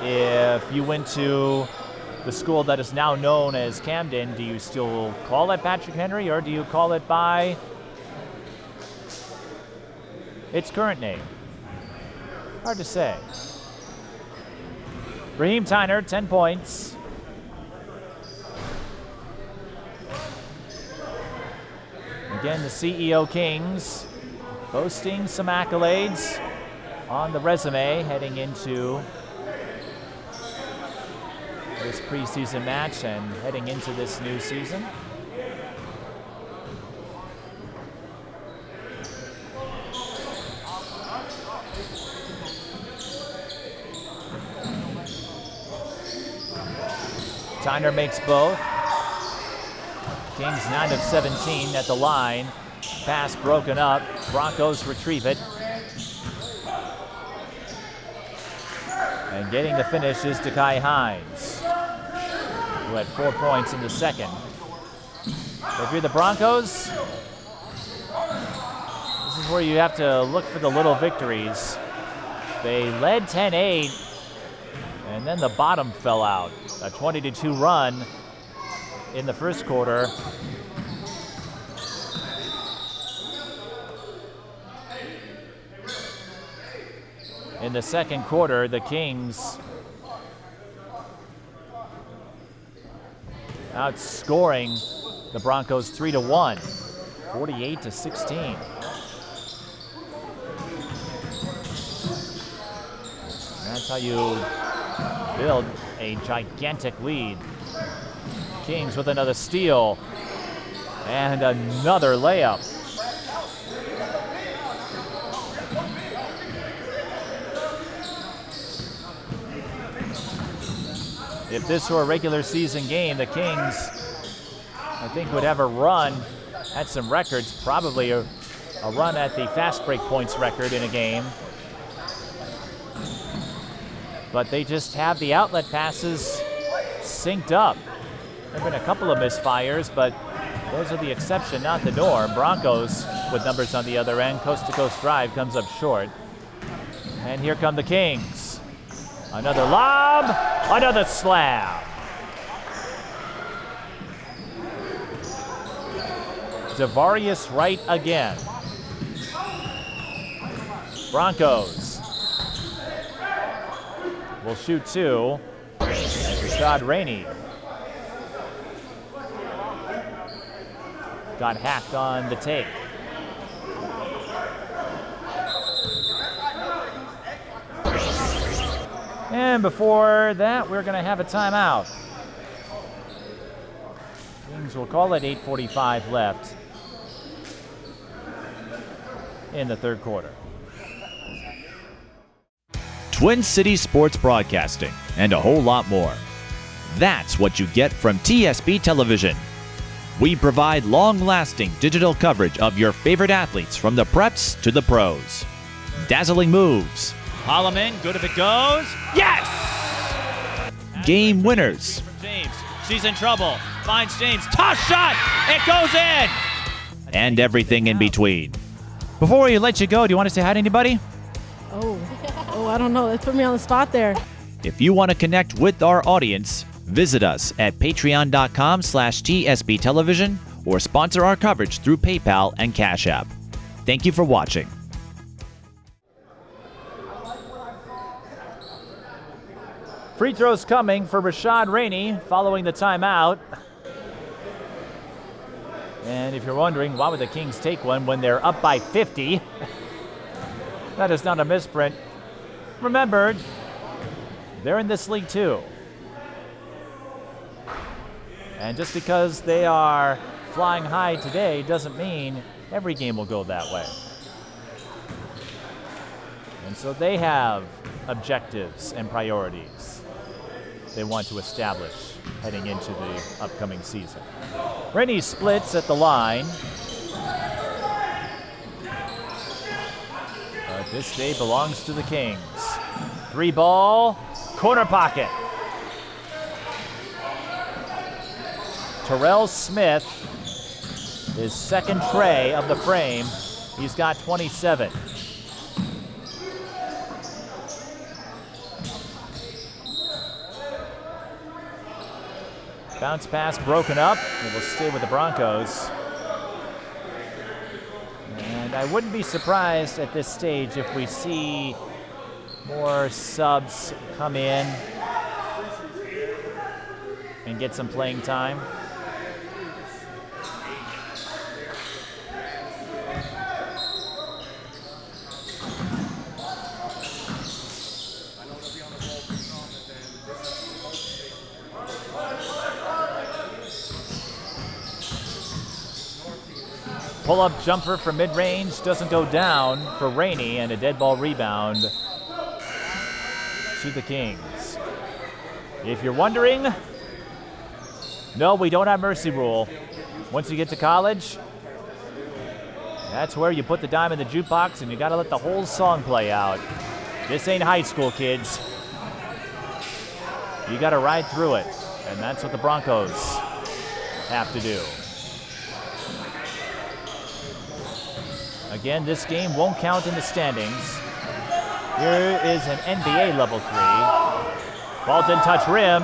If you went to the school that is now known as Camden, do you still call it Patrick Henry, or do you call it by its current name? Hard to say. Raheem Tyner, 10 points. Again, the CEO Kings boasting some accolades on the resume heading into this preseason match and heading into this new season. Tyner makes both. Kings 9 of 17 at the line. Pass broken up. Broncos retrieve it. And getting the finish is Dekai Hines, who had 4 points in the second. If you're the Broncos, this is where you have to look for the little victories. They led 10-8, and then the bottom fell out. A 20-2 run in the first quarter. In the second quarter, the Kings outscoring the Broncos 3-1, 48-16. That's how you build a gigantic lead. Kings with another steal and another layup. If this were a regular season game, the Kings, I think, would have a run at some records, probably a run at the fast break points record in a game. But they just have the outlet passes synced up. There have been a couple of misfires, but those are the exception, not the norm. Broncos with numbers on the other end. Coast-to-coast drive comes up short. And here come the Kings. Another lob, another slab. Devarius Wright again. Broncos will shoot two. And Rashad Rainey got hacked on the take. And before that, we're going to have a timeout. Kings will call it 8:45 left in the third quarter. Twin Cities Sports Broadcasting, and a whole lot more. That's what you get from TSB Television. We provide long-lasting digital coverage of your favorite athletes from the preps to the pros. Dazzling moves. Holloman, good if it goes. Yes! Game winners. James, she's in trouble. Finds James, toss shot, it goes in! And everything in between. Before we let you go, do you want us to add anybody? Oh, I don't know. That's put me on the spot there. If you want to connect with our audience, visit us at patreon.com/TSB Television or sponsor our coverage through PayPal and Cash App. Thank you for watching. Free throws coming for Rashad Rainey following the timeout. And if you're wondering, why would the Kings take one when they're up by 50? That is not a misprint. Remember, they're in this league too. And just because they are flying high today doesn't mean every game will go that way. And so they have objectives and priorities they want to establish heading into the upcoming season. Rainey splits at the line. But this day belongs to the Kings. 3-ball, corner pocket. Terrell Smith, his second tray of the frame. He's got 27. Bounce pass broken up. It will stay with the Broncos. And I wouldn't be surprised at this stage if we see more subs come in and get some playing time. Pull-up jumper from mid-range doesn't go down for Rainey, and a dead ball rebound to the Kings. If you're wondering, No, we don't have mercy rule. Once you get to college, that's where you put the dime in the jukebox and you got to let the whole song play out. This ain't high school, kids. You got to ride through it, and that's what the Broncos have to do. Again, this game won't count in the standings. Here is an NBA level 3. Ball didn't touch rim,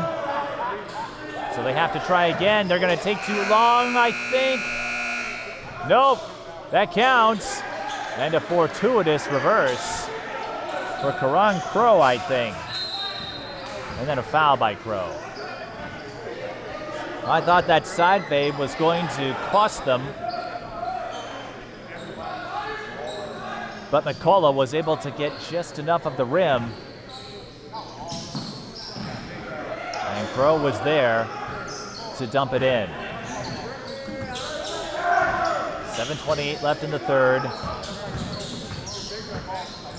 so they have to try again. They're going to take too long, I think. Nope, that counts. And a fortuitous reverse for Karan Crow, I think. And then a foul by Crow. I thought that side fade was going to cost them, but McCullough was able to get just enough of the rim. And Crow was there to dump it in. 7:28 left in the third.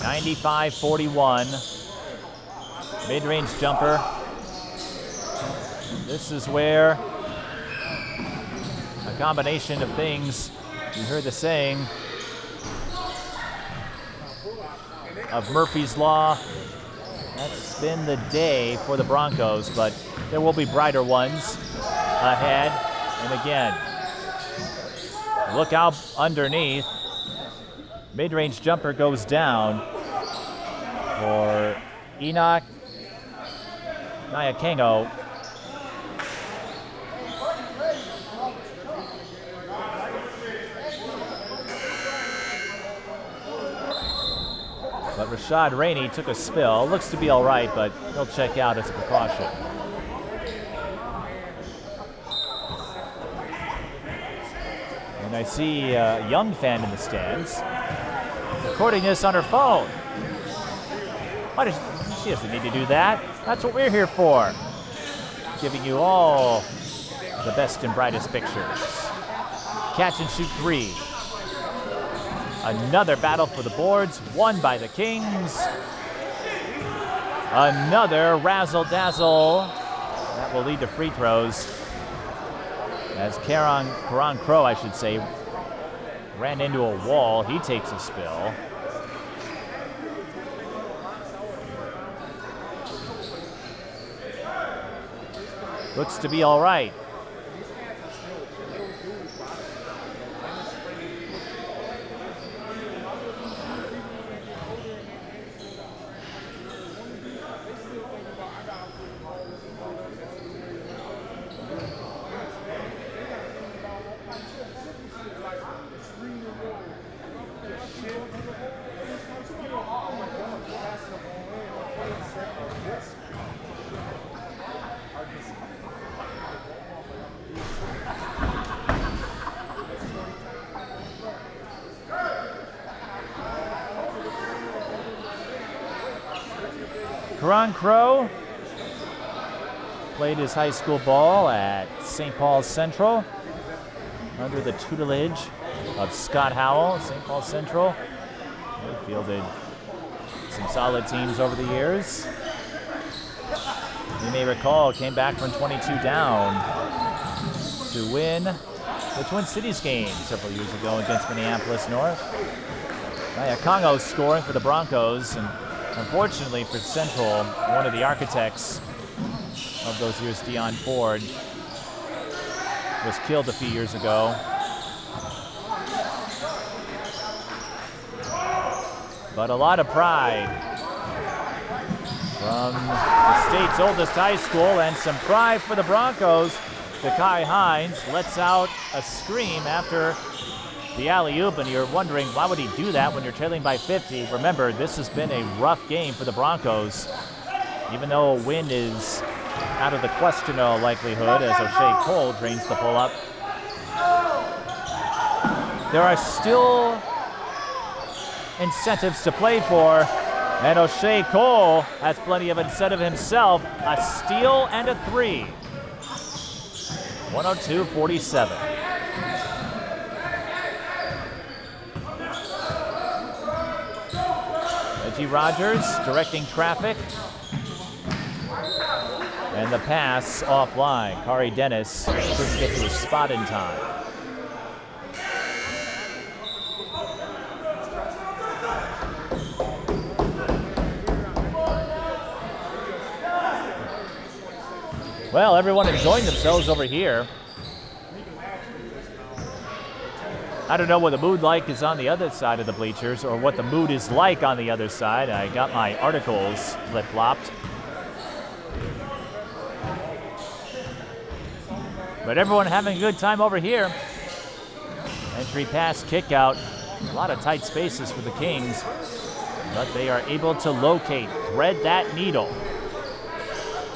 95-41. Mid-range jumper. This is where a combination of things, you heard the saying of Murphy's Law. That's been the day for the Broncos, but there will be brighter ones ahead. And again, look out underneath. Mid-range jumper goes down for Enoch Nyakengo. But Rashad Rainey took a spill. Looks to be all right, but he'll check out as a precaution. And I see a young fan in the stands recording this on her phone. Why does she doesn't need to do that? That's what we're here for. Giving you all the best and brightest pictures. Catch and shoot 3. Another battle for the boards, won by the Kings. Another razzle-dazzle. That will lead to free throws. As Karan Crow, I should say, ran into a wall. He takes a spill. Looks to be all right. Karan Crow played his high school ball at St. Paul's Central under the tutelage of Scott Howell. St. Paul Central, they fielded some solid teams over the years. You may recall, came back from 22 down to win the Twin Cities game several years ago against Minneapolis North. Nyakengo scoring for the Broncos, and unfortunately for Central, one of the architects of those years, Deion Ford, was killed a few years ago. But a lot of pride from the state's oldest high school, and some pride for the Broncos. Zakai Hines lets out a scream after the alley-oop, and you're wondering, why would he do that when you're trailing by 50? Remember, this has been a rough game for the Broncos, even though a win is out of the question in all likelihood as O'Shea Cole drains the pull-up. There are still incentives to play for, and O'Shea Cole has plenty of incentive himself. A steal and a 3. 102-47. Reggie Rogers directing traffic. And the pass offline. Kari Dennis couldn't get to his spot in time. Well, everyone enjoying themselves over here. I don't know what the mood like is on the other side of the bleachers or what the mood is like on the other side. I got my articles flip-flopped. But everyone having a good time over here. Entry pass, kick out. A lot of tight spaces for the Kings, but they are able to locate, thread that needle.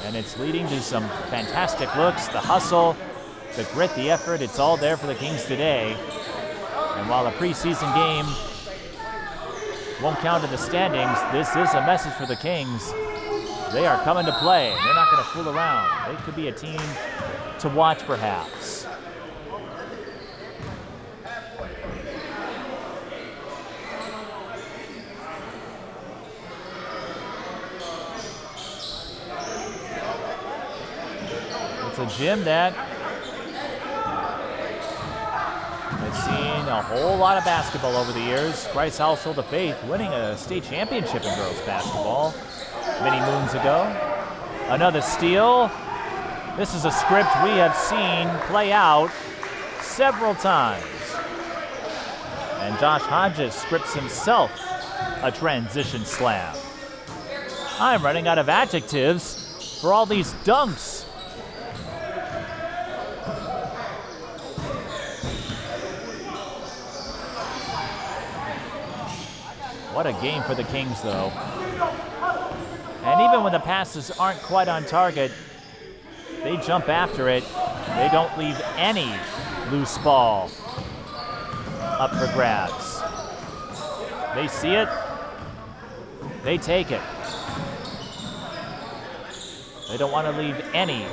And it's leading to some fantastic looks, the hustle, the grit, the effort. It's all there for the Kings today. And while a preseason game won't count in the standings, this is a message for the Kings. They are coming to play. They're not going to fool around. They could be a team to watch, perhaps. It's a gym that has seen a whole lot of basketball over the years. Christ Household of Faith winning a state championship in girls basketball many moons ago. Another steal. This is a script we have seen play out several times. And Josh Hodges scripts himself a transition slam. I'm running out of adjectives for all these dunks. What a game for the Kings, though. And even when the passes aren't quite on target, they jump after it. They don't leave any loose ball up for grabs. They see it, they take it. They don't want to leave any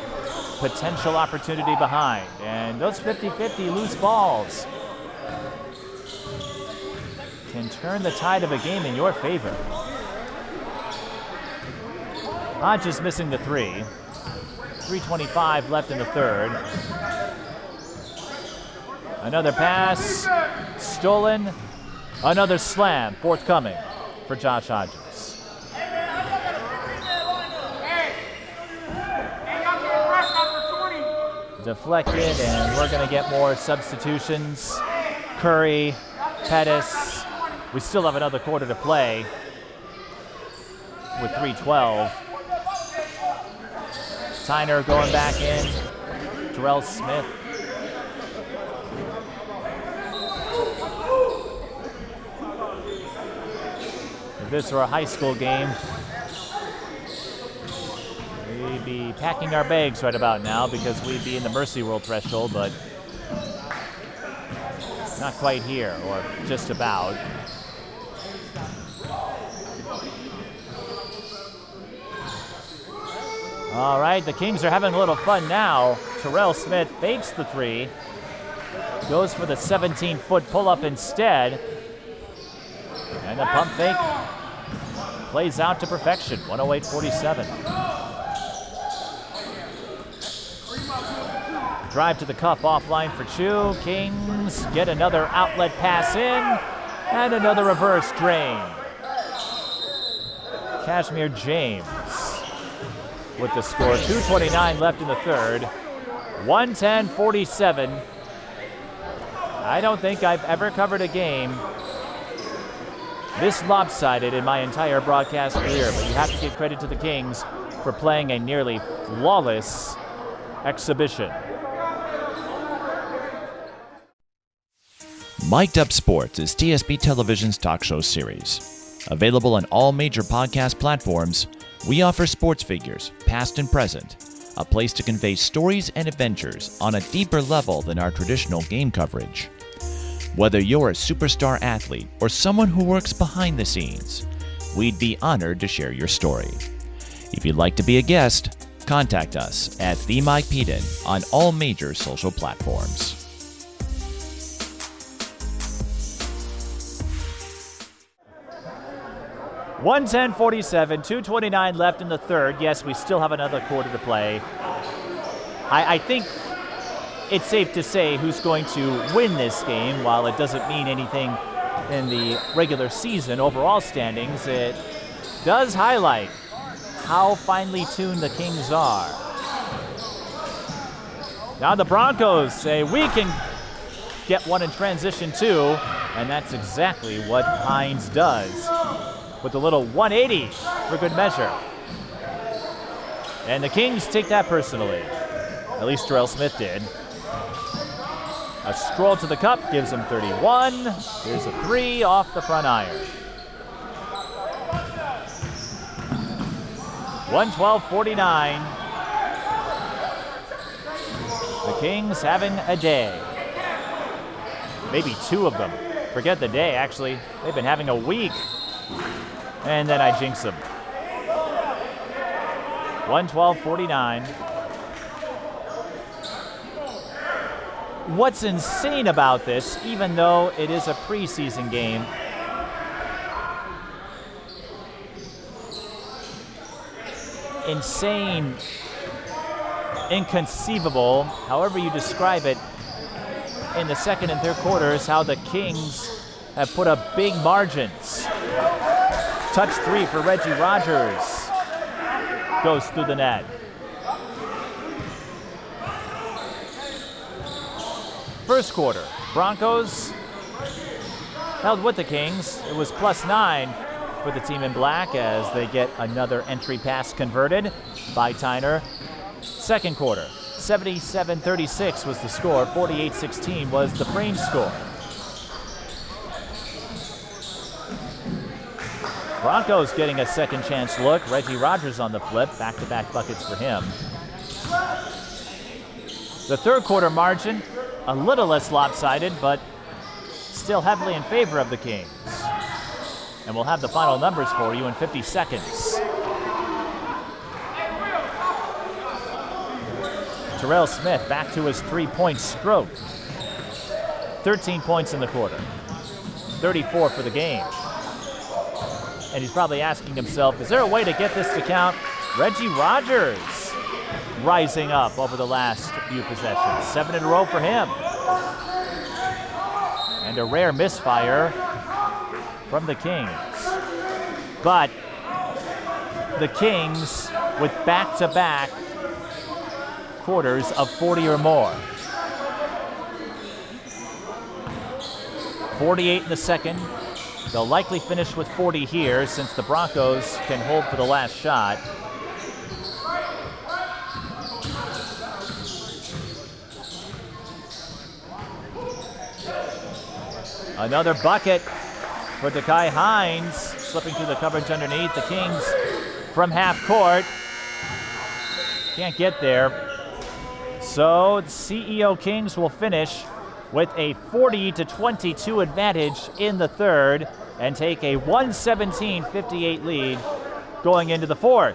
potential opportunity behind. And those 50-50 loose balls can turn the tide of a game in your favor. Hodges missing the three. 3:25 left in the third. Another pass, stolen. Another slam forthcoming for Josh Hodges. Deflected, and we're going to get more substitutions. Curry, Pettis. We still have another quarter to play with 3:12. Tyner going back in. Terrell Smith. If this were a high school game, we'd be packing our bags right about now because we'd be in the Mercy World threshold, but not quite here, or just about. All right, the Kings are having a little fun now. Terrell Smith fakes the three, goes for the 17-foot pull-up instead, and the pump fake plays out to perfection, 108-47. Drive to the cup offline for Chu. Kings get another outlet pass in, and another reverse drain. Kashmir James with the score. 2:29 left in the third. 110-47. I don't think I've ever covered a game this lopsided in my entire broadcast career, but you have to give credit to the Kings for playing a nearly flawless exhibition. Mic'd Up Sports is TSB Television's talk show series. Available on all major podcast platforms, we offer sports figures, past and present, a place to convey stories and adventures on a deeper level than our traditional game coverage. Whether you're a superstar athlete or someone who works behind the scenes, we'd be honored to share your story. If you'd like to be a guest, contact us at The Mike Peden on all major social platforms. 110-47, 2:29 left in the third. Yes, we still have another quarter to play. I think it's safe to say who's going to win this game. While it doesn't mean anything in the regular season overall standings, it does highlight how finely tuned the Kings are. Now the Broncos say we can get one in transition too, and that's exactly what Hines does with a little 180 for good measure. And the Kings take that personally. At least Terrell Smith did. A scroll to the cup gives him 31. Here's a 3 off the front iron. 112-49. The Kings having a day. Maybe 2 of them. Forget the day, actually. They've been having a week. And then I jinx them. 112-49. What's insane about this, even though it is a preseason game, insane, inconceivable, however you describe it, in the second and third quarters, how the Kings have put up big margins. Touch 3 for Reggie Rogers. Goes through the net. First quarter, Broncos held with the Kings. It was +9 for the team in black as they get another entry pass converted by Tyner. Second quarter, 77-36 was the score. 48-16 was the frame score. Broncos getting a second chance look. Reggie Rogers on the flip. Back-to-back buckets for him. The third quarter margin, a little less lopsided, but still heavily in favor of the Kings. And we'll have the final numbers for you in 50 seconds. Terrell Smith back to his 3-point stroke. 13 points in the quarter. 34 for the game. And he's probably asking himself, is there a way to get this to count? Reggie Rogers rising up over the last few possessions. 7 in a row for him. And a rare misfire from the Kings. But the Kings with back-to-back quarters of 40 or more. 48 in the second. They'll likely finish with 40 here since the Broncos can hold for the last shot. Another bucket for Dekai Hines, slipping through the coverage underneath. The Kings from half court can't get there. So the CEO Kings will finish with a 40-22 advantage in the third and take a 117-58 lead going into the fourth.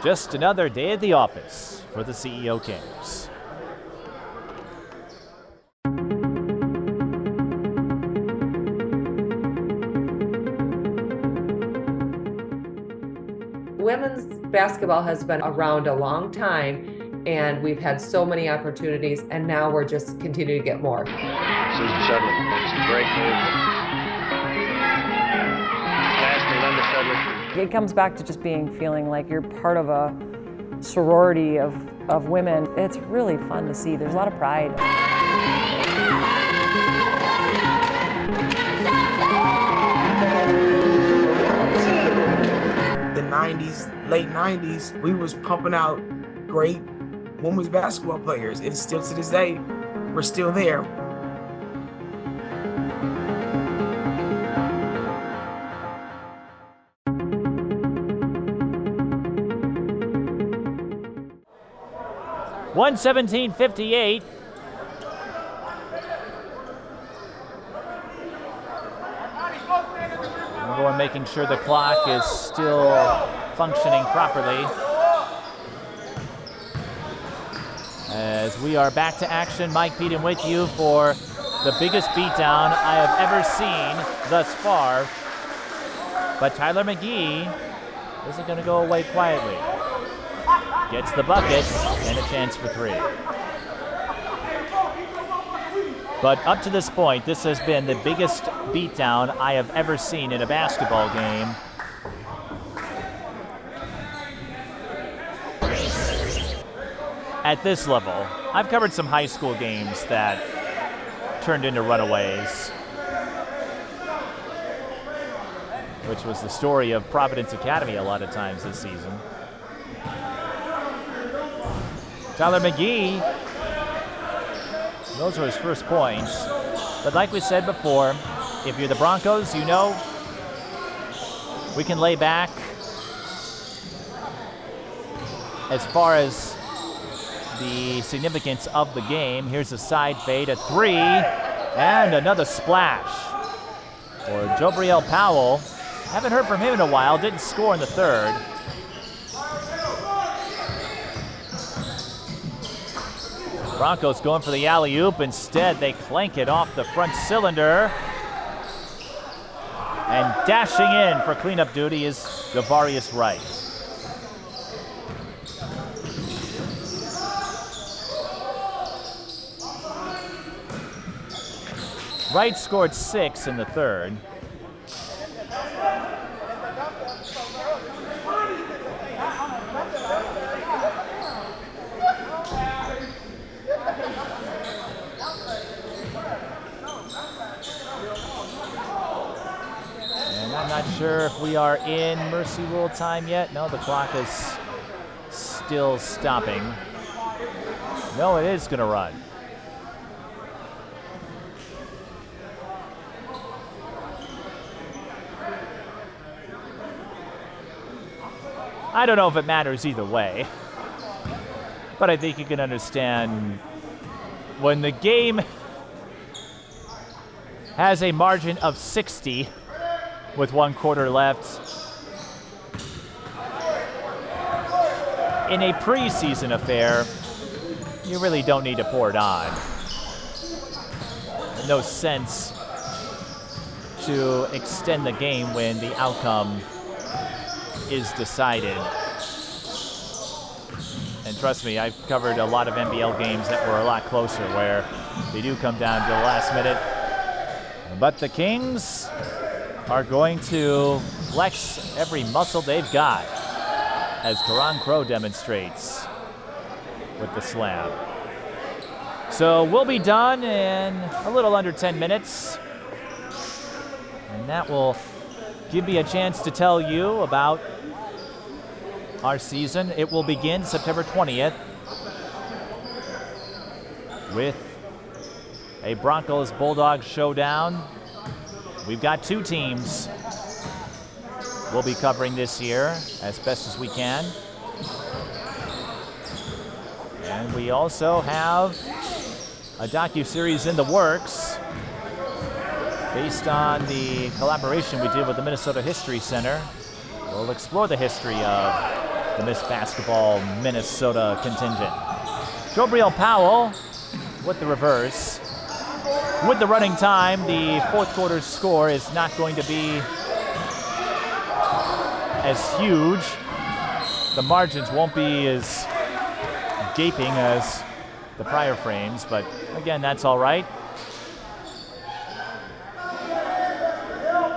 Just another day at the office for the CEO Kings. Women's basketball has been around a long time, and we've had so many opportunities, and now we're just continuing to get more. Susan Shudley makes a great move. Pass to Linda Shudley. It comes back to just feeling like you're part of a sorority of women. It's really fun to see. There's a lot of pride. The 90s, late 90s, we was pumping out great women's basketball players. And still to this day, we're still there. $117-58. Everyone making sure the clock is still functioning properly. As we are back to action, Mike Beaton with you for the biggest beatdown I have ever seen thus far. But Tyler McGee isn't going to go away quietly. Gets the bucket and a chance for three. But up to this point, this has been the biggest beatdown I have ever seen in a basketball game. At this level, I've covered some high school games that turned into runaways, which was the story of Providence Academy a lot of times this season. Tyler McGee, those are his first points. But like we said before, if you're the Broncos, you know we can lay back. As far as the significance of the game, here's a side fade, a three, and another splash for Jobriel Powell. Haven't heard from him in a while, didn't score in the third. Broncos going for the alley-oop. Instead, they clank it off the front cylinder. And dashing in for cleanup duty is Gavarius Wright. Wright scored 6 in the third. And I'm not sure if we are in mercy rule time yet. No, the clock is still stopping. No, it is going to run. I don't know if it matters either way, but I think you can understand when the game has a margin of 60 with 1 quarter left. In a preseason affair, you really don't need to pour it on. No sense to extend the game when the outcome is decided. And trust me, I've covered a lot of NBL games that were a lot closer where they do come down to the last minute. But the Kings are going to flex every muscle they've got, as Karan Crow demonstrates with the slam. So we'll be done in a little under 10 minutes. And that will give me a chance to tell you about our season. It will begin September 20th with a Broncos-Bulldogs showdown. We've got 2 teams we'll be covering this year as best as we can. And we also have a docu-series in the works based on the collaboration we did with the Minnesota History Center. We'll explore the history of the Miss Basketball Minnesota contingent. Jobriel Powell with the reverse. With the running time, the fourth quarter score is not going to be as huge. The margins won't be as gaping as the prior frames, but again, that's all right.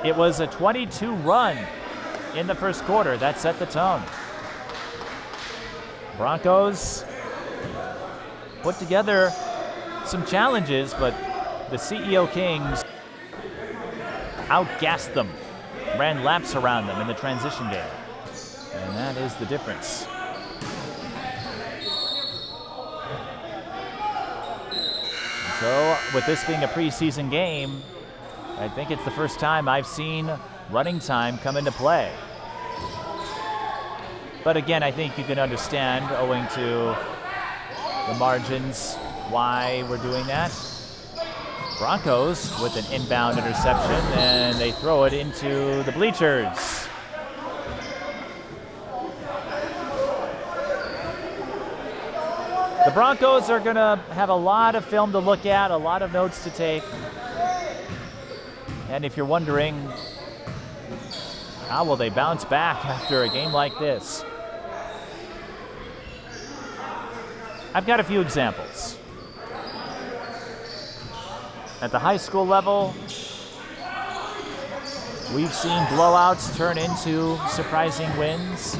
It was a 22 run in the first quarter. That set the tone. Broncos put together some challenges, but the CEO Kings outgassed them, ran laps around them in the transition game. And that is the difference. So with this being a preseason game, I think it's the first time I've seen running time come into play. But again, I think you can understand, owing to the margins, why we're doing that. Broncos with an inbound interception, and they throw it into the bleachers. The Broncos are going to have a lot of film to look at, a lot of notes to take. And if you're wondering, how will they bounce back after a game like this? I've got a few examples. At the high school level, we've seen blowouts turn into surprising wins.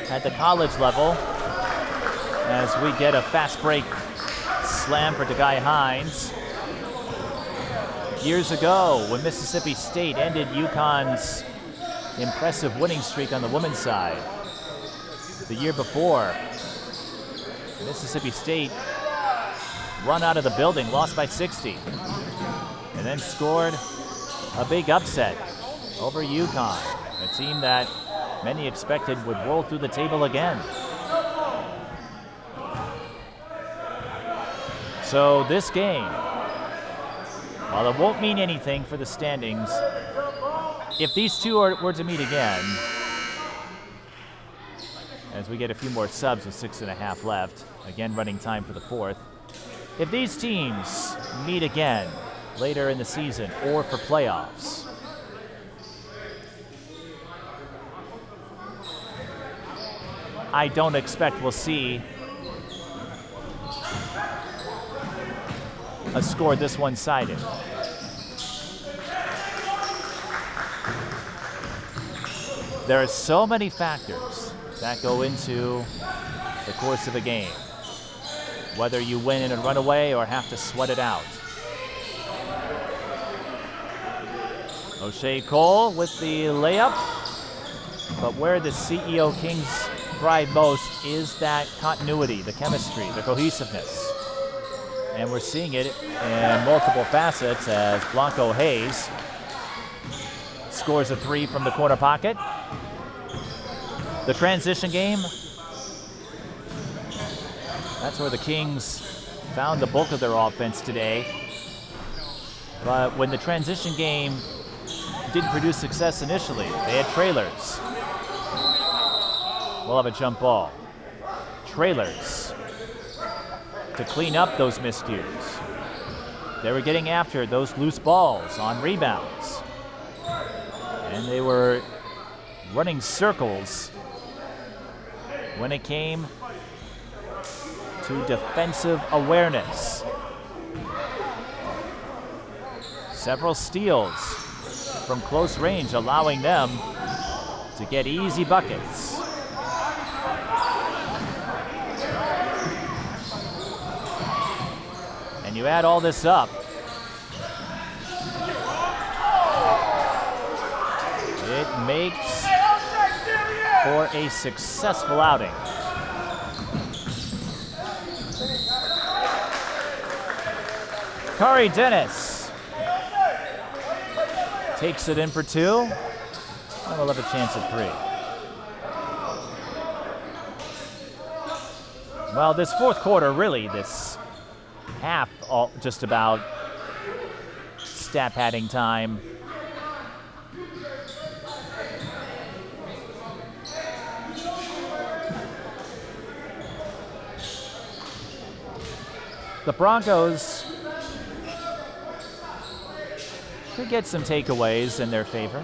At the college level, as we get a fast break slam for Degai Hines. Years ago, when Mississippi State ended UConn's impressive winning streak on the women's side. The year before, Mississippi State run out of the building, lost by 60, and then scored a big upset over UConn, a team that many expected would roll through the table again. So this game, while it won't mean anything for the standings, if these two were to meet again, as we get a few more subs with 6.5 left, again running time for the fourth, if these teams meet again later in the season or for playoffs, I don't expect we'll see a score this one-sided. There are so many factors that go into the course of a game, whether you win in a runaway or have to sweat it out. O'Shea Cole with the layup, but where the CEO Kings thrive most is that continuity, the chemistry, the cohesiveness. And we're seeing it in multiple facets as Blanco Hayes scores a three from the corner pocket. The transition game, that's where the Kings found the bulk of their offense today. But when the transition game didn't produce success initially, they had trailers. We'll have a jump ball. Trailers to clean up those miscues. They were getting after those loose balls on rebounds. And they were running circles when it came to defensive awareness. Several steals from close range, allowing them to get easy buckets. And you add all this up, it makes for a successful outing. Kari Dennis takes it in for two, and we'll have a chance at three. Well, this fourth quarter, really, this half, all just about stat padding time. The Broncos could get some takeaways in their favor.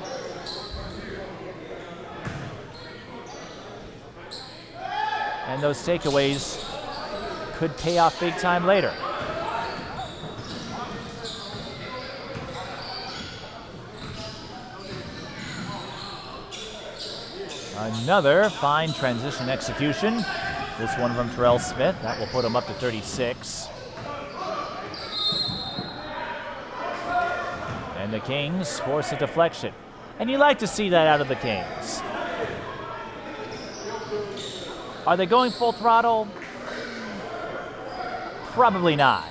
And those takeaways could pay off big time later. Another fine transition execution. This one from Terrell Smith. That will put him up to 36. And the Kings force a deflection. And you like to see that out of the Kings. Are they going full throttle? Probably not.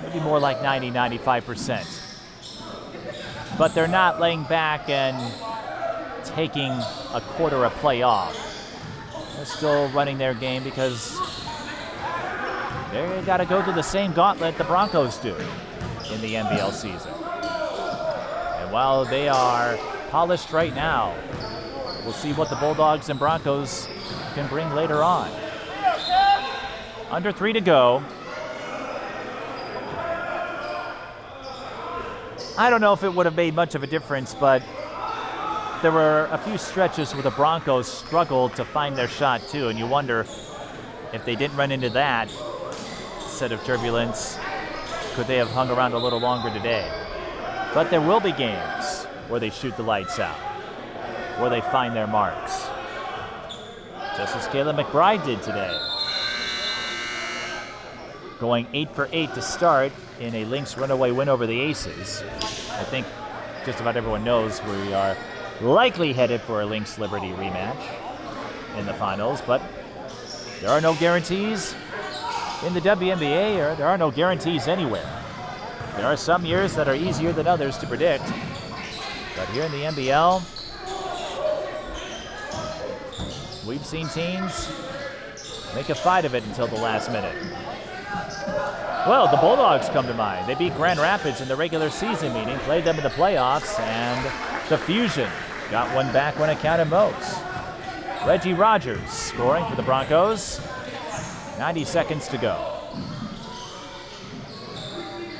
Maybe more like 90, 95%. But they're not laying back and taking a quarter a play off. They're still running their game because they've got to go through the same gauntlet the Broncos do in the NBL season. And while they are polished right now, we'll see what the Bulldogs and Broncos can bring later on. Under 3 to go. I don't know if it would have made much of a difference, but there were a few stretches where the Broncos struggled to find their shot too, and you wonder if they didn't run into that set of turbulence, could they have hung around a little longer today? But there will be games where they shoot the lights out, where they find their marks, just as Caleb McBride did today. Going 8 for 8 to start in a Lynx runaway win over the Aces. I think just about everyone knows we are likely headed for a Lynx Liberty rematch in the finals, but there are no guarantees in the WNBA, or there are no guarantees anywhere. There are some years that are easier than others to predict, but here in the NBL, we've seen teams make a fight of it until the last minute. Well, the Bulldogs come to mind. They beat Grand Rapids in the regular season meeting, played them in the playoffs, and the Fusion got one back when it counted most. Reggie Rogers scoring for the Broncos. 90 seconds to go.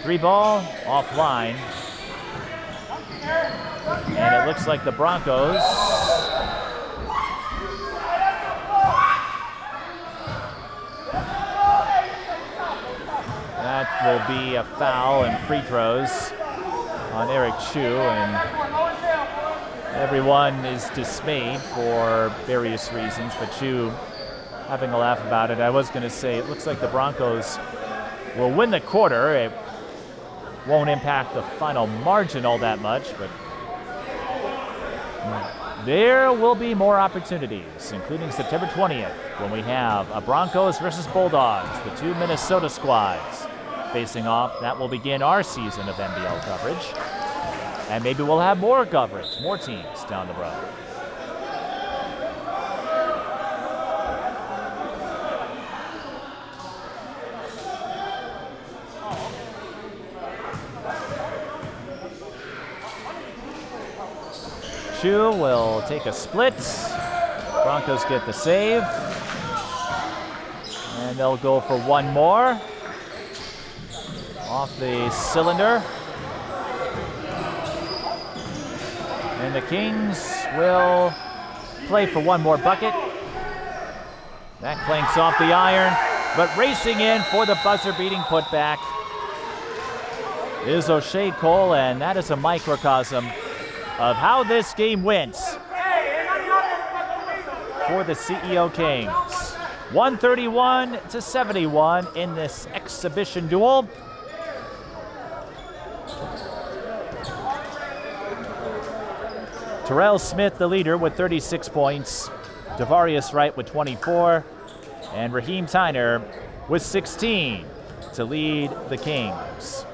3 ball offline. And it looks like the Broncos that will be a foul and free throws on Eric Chu, and everyone is dismayed for various reasons, but Chu having a laugh about it. I was going to say it looks like the Broncos will win the quarter. It won't impact the final margin all that much, but there will be more opportunities, including September 20th, when we have a Broncos versus Bulldogs, the 2 Minnesota squads facing off. That will begin our season of NBL coverage. And maybe we'll have more coverage, more teams down the road. Chu will take a split. Broncos get the save. And they'll go for one more. Off the cylinder. And the Kings will play for one more bucket. That clanks off the iron, but racing in for the buzzer-beating putback is O'Shea Cole, and that is a microcosm of how this game went for the CEO Kings. 131-71 in this exhibition duel. Terrell Smith, the leader, with 36 points. Devarius Wright with 24. And Raheem Tyner with 16 to lead the Kings.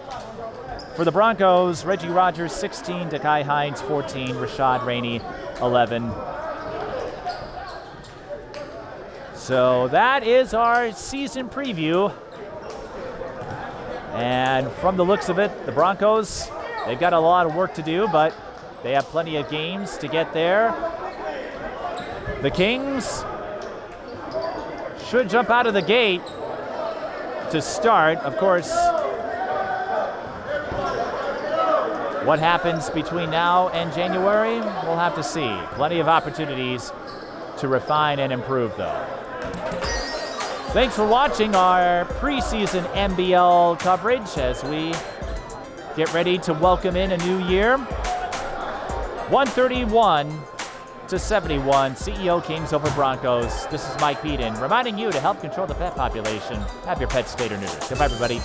For the Broncos, Reggie Rogers, 16. Dakai Hines, 14. Rashad Rainey, 11. So that is our season preview. And from the looks of it, the Broncos, they've got a lot of work to do, but they have plenty of games to get there. The Kings should jump out of the gate to start. Of course, what happens between now and January, we'll have to see. Plenty of opportunities to refine and improve, though. Thanks for watching our preseason NBL coverage as we get ready to welcome in a new year. 131-71, CEO Kings over Broncos. This is Mike Peden reminding you to help control the pet population. Have your pets spayed or neutered. Goodbye, everybody.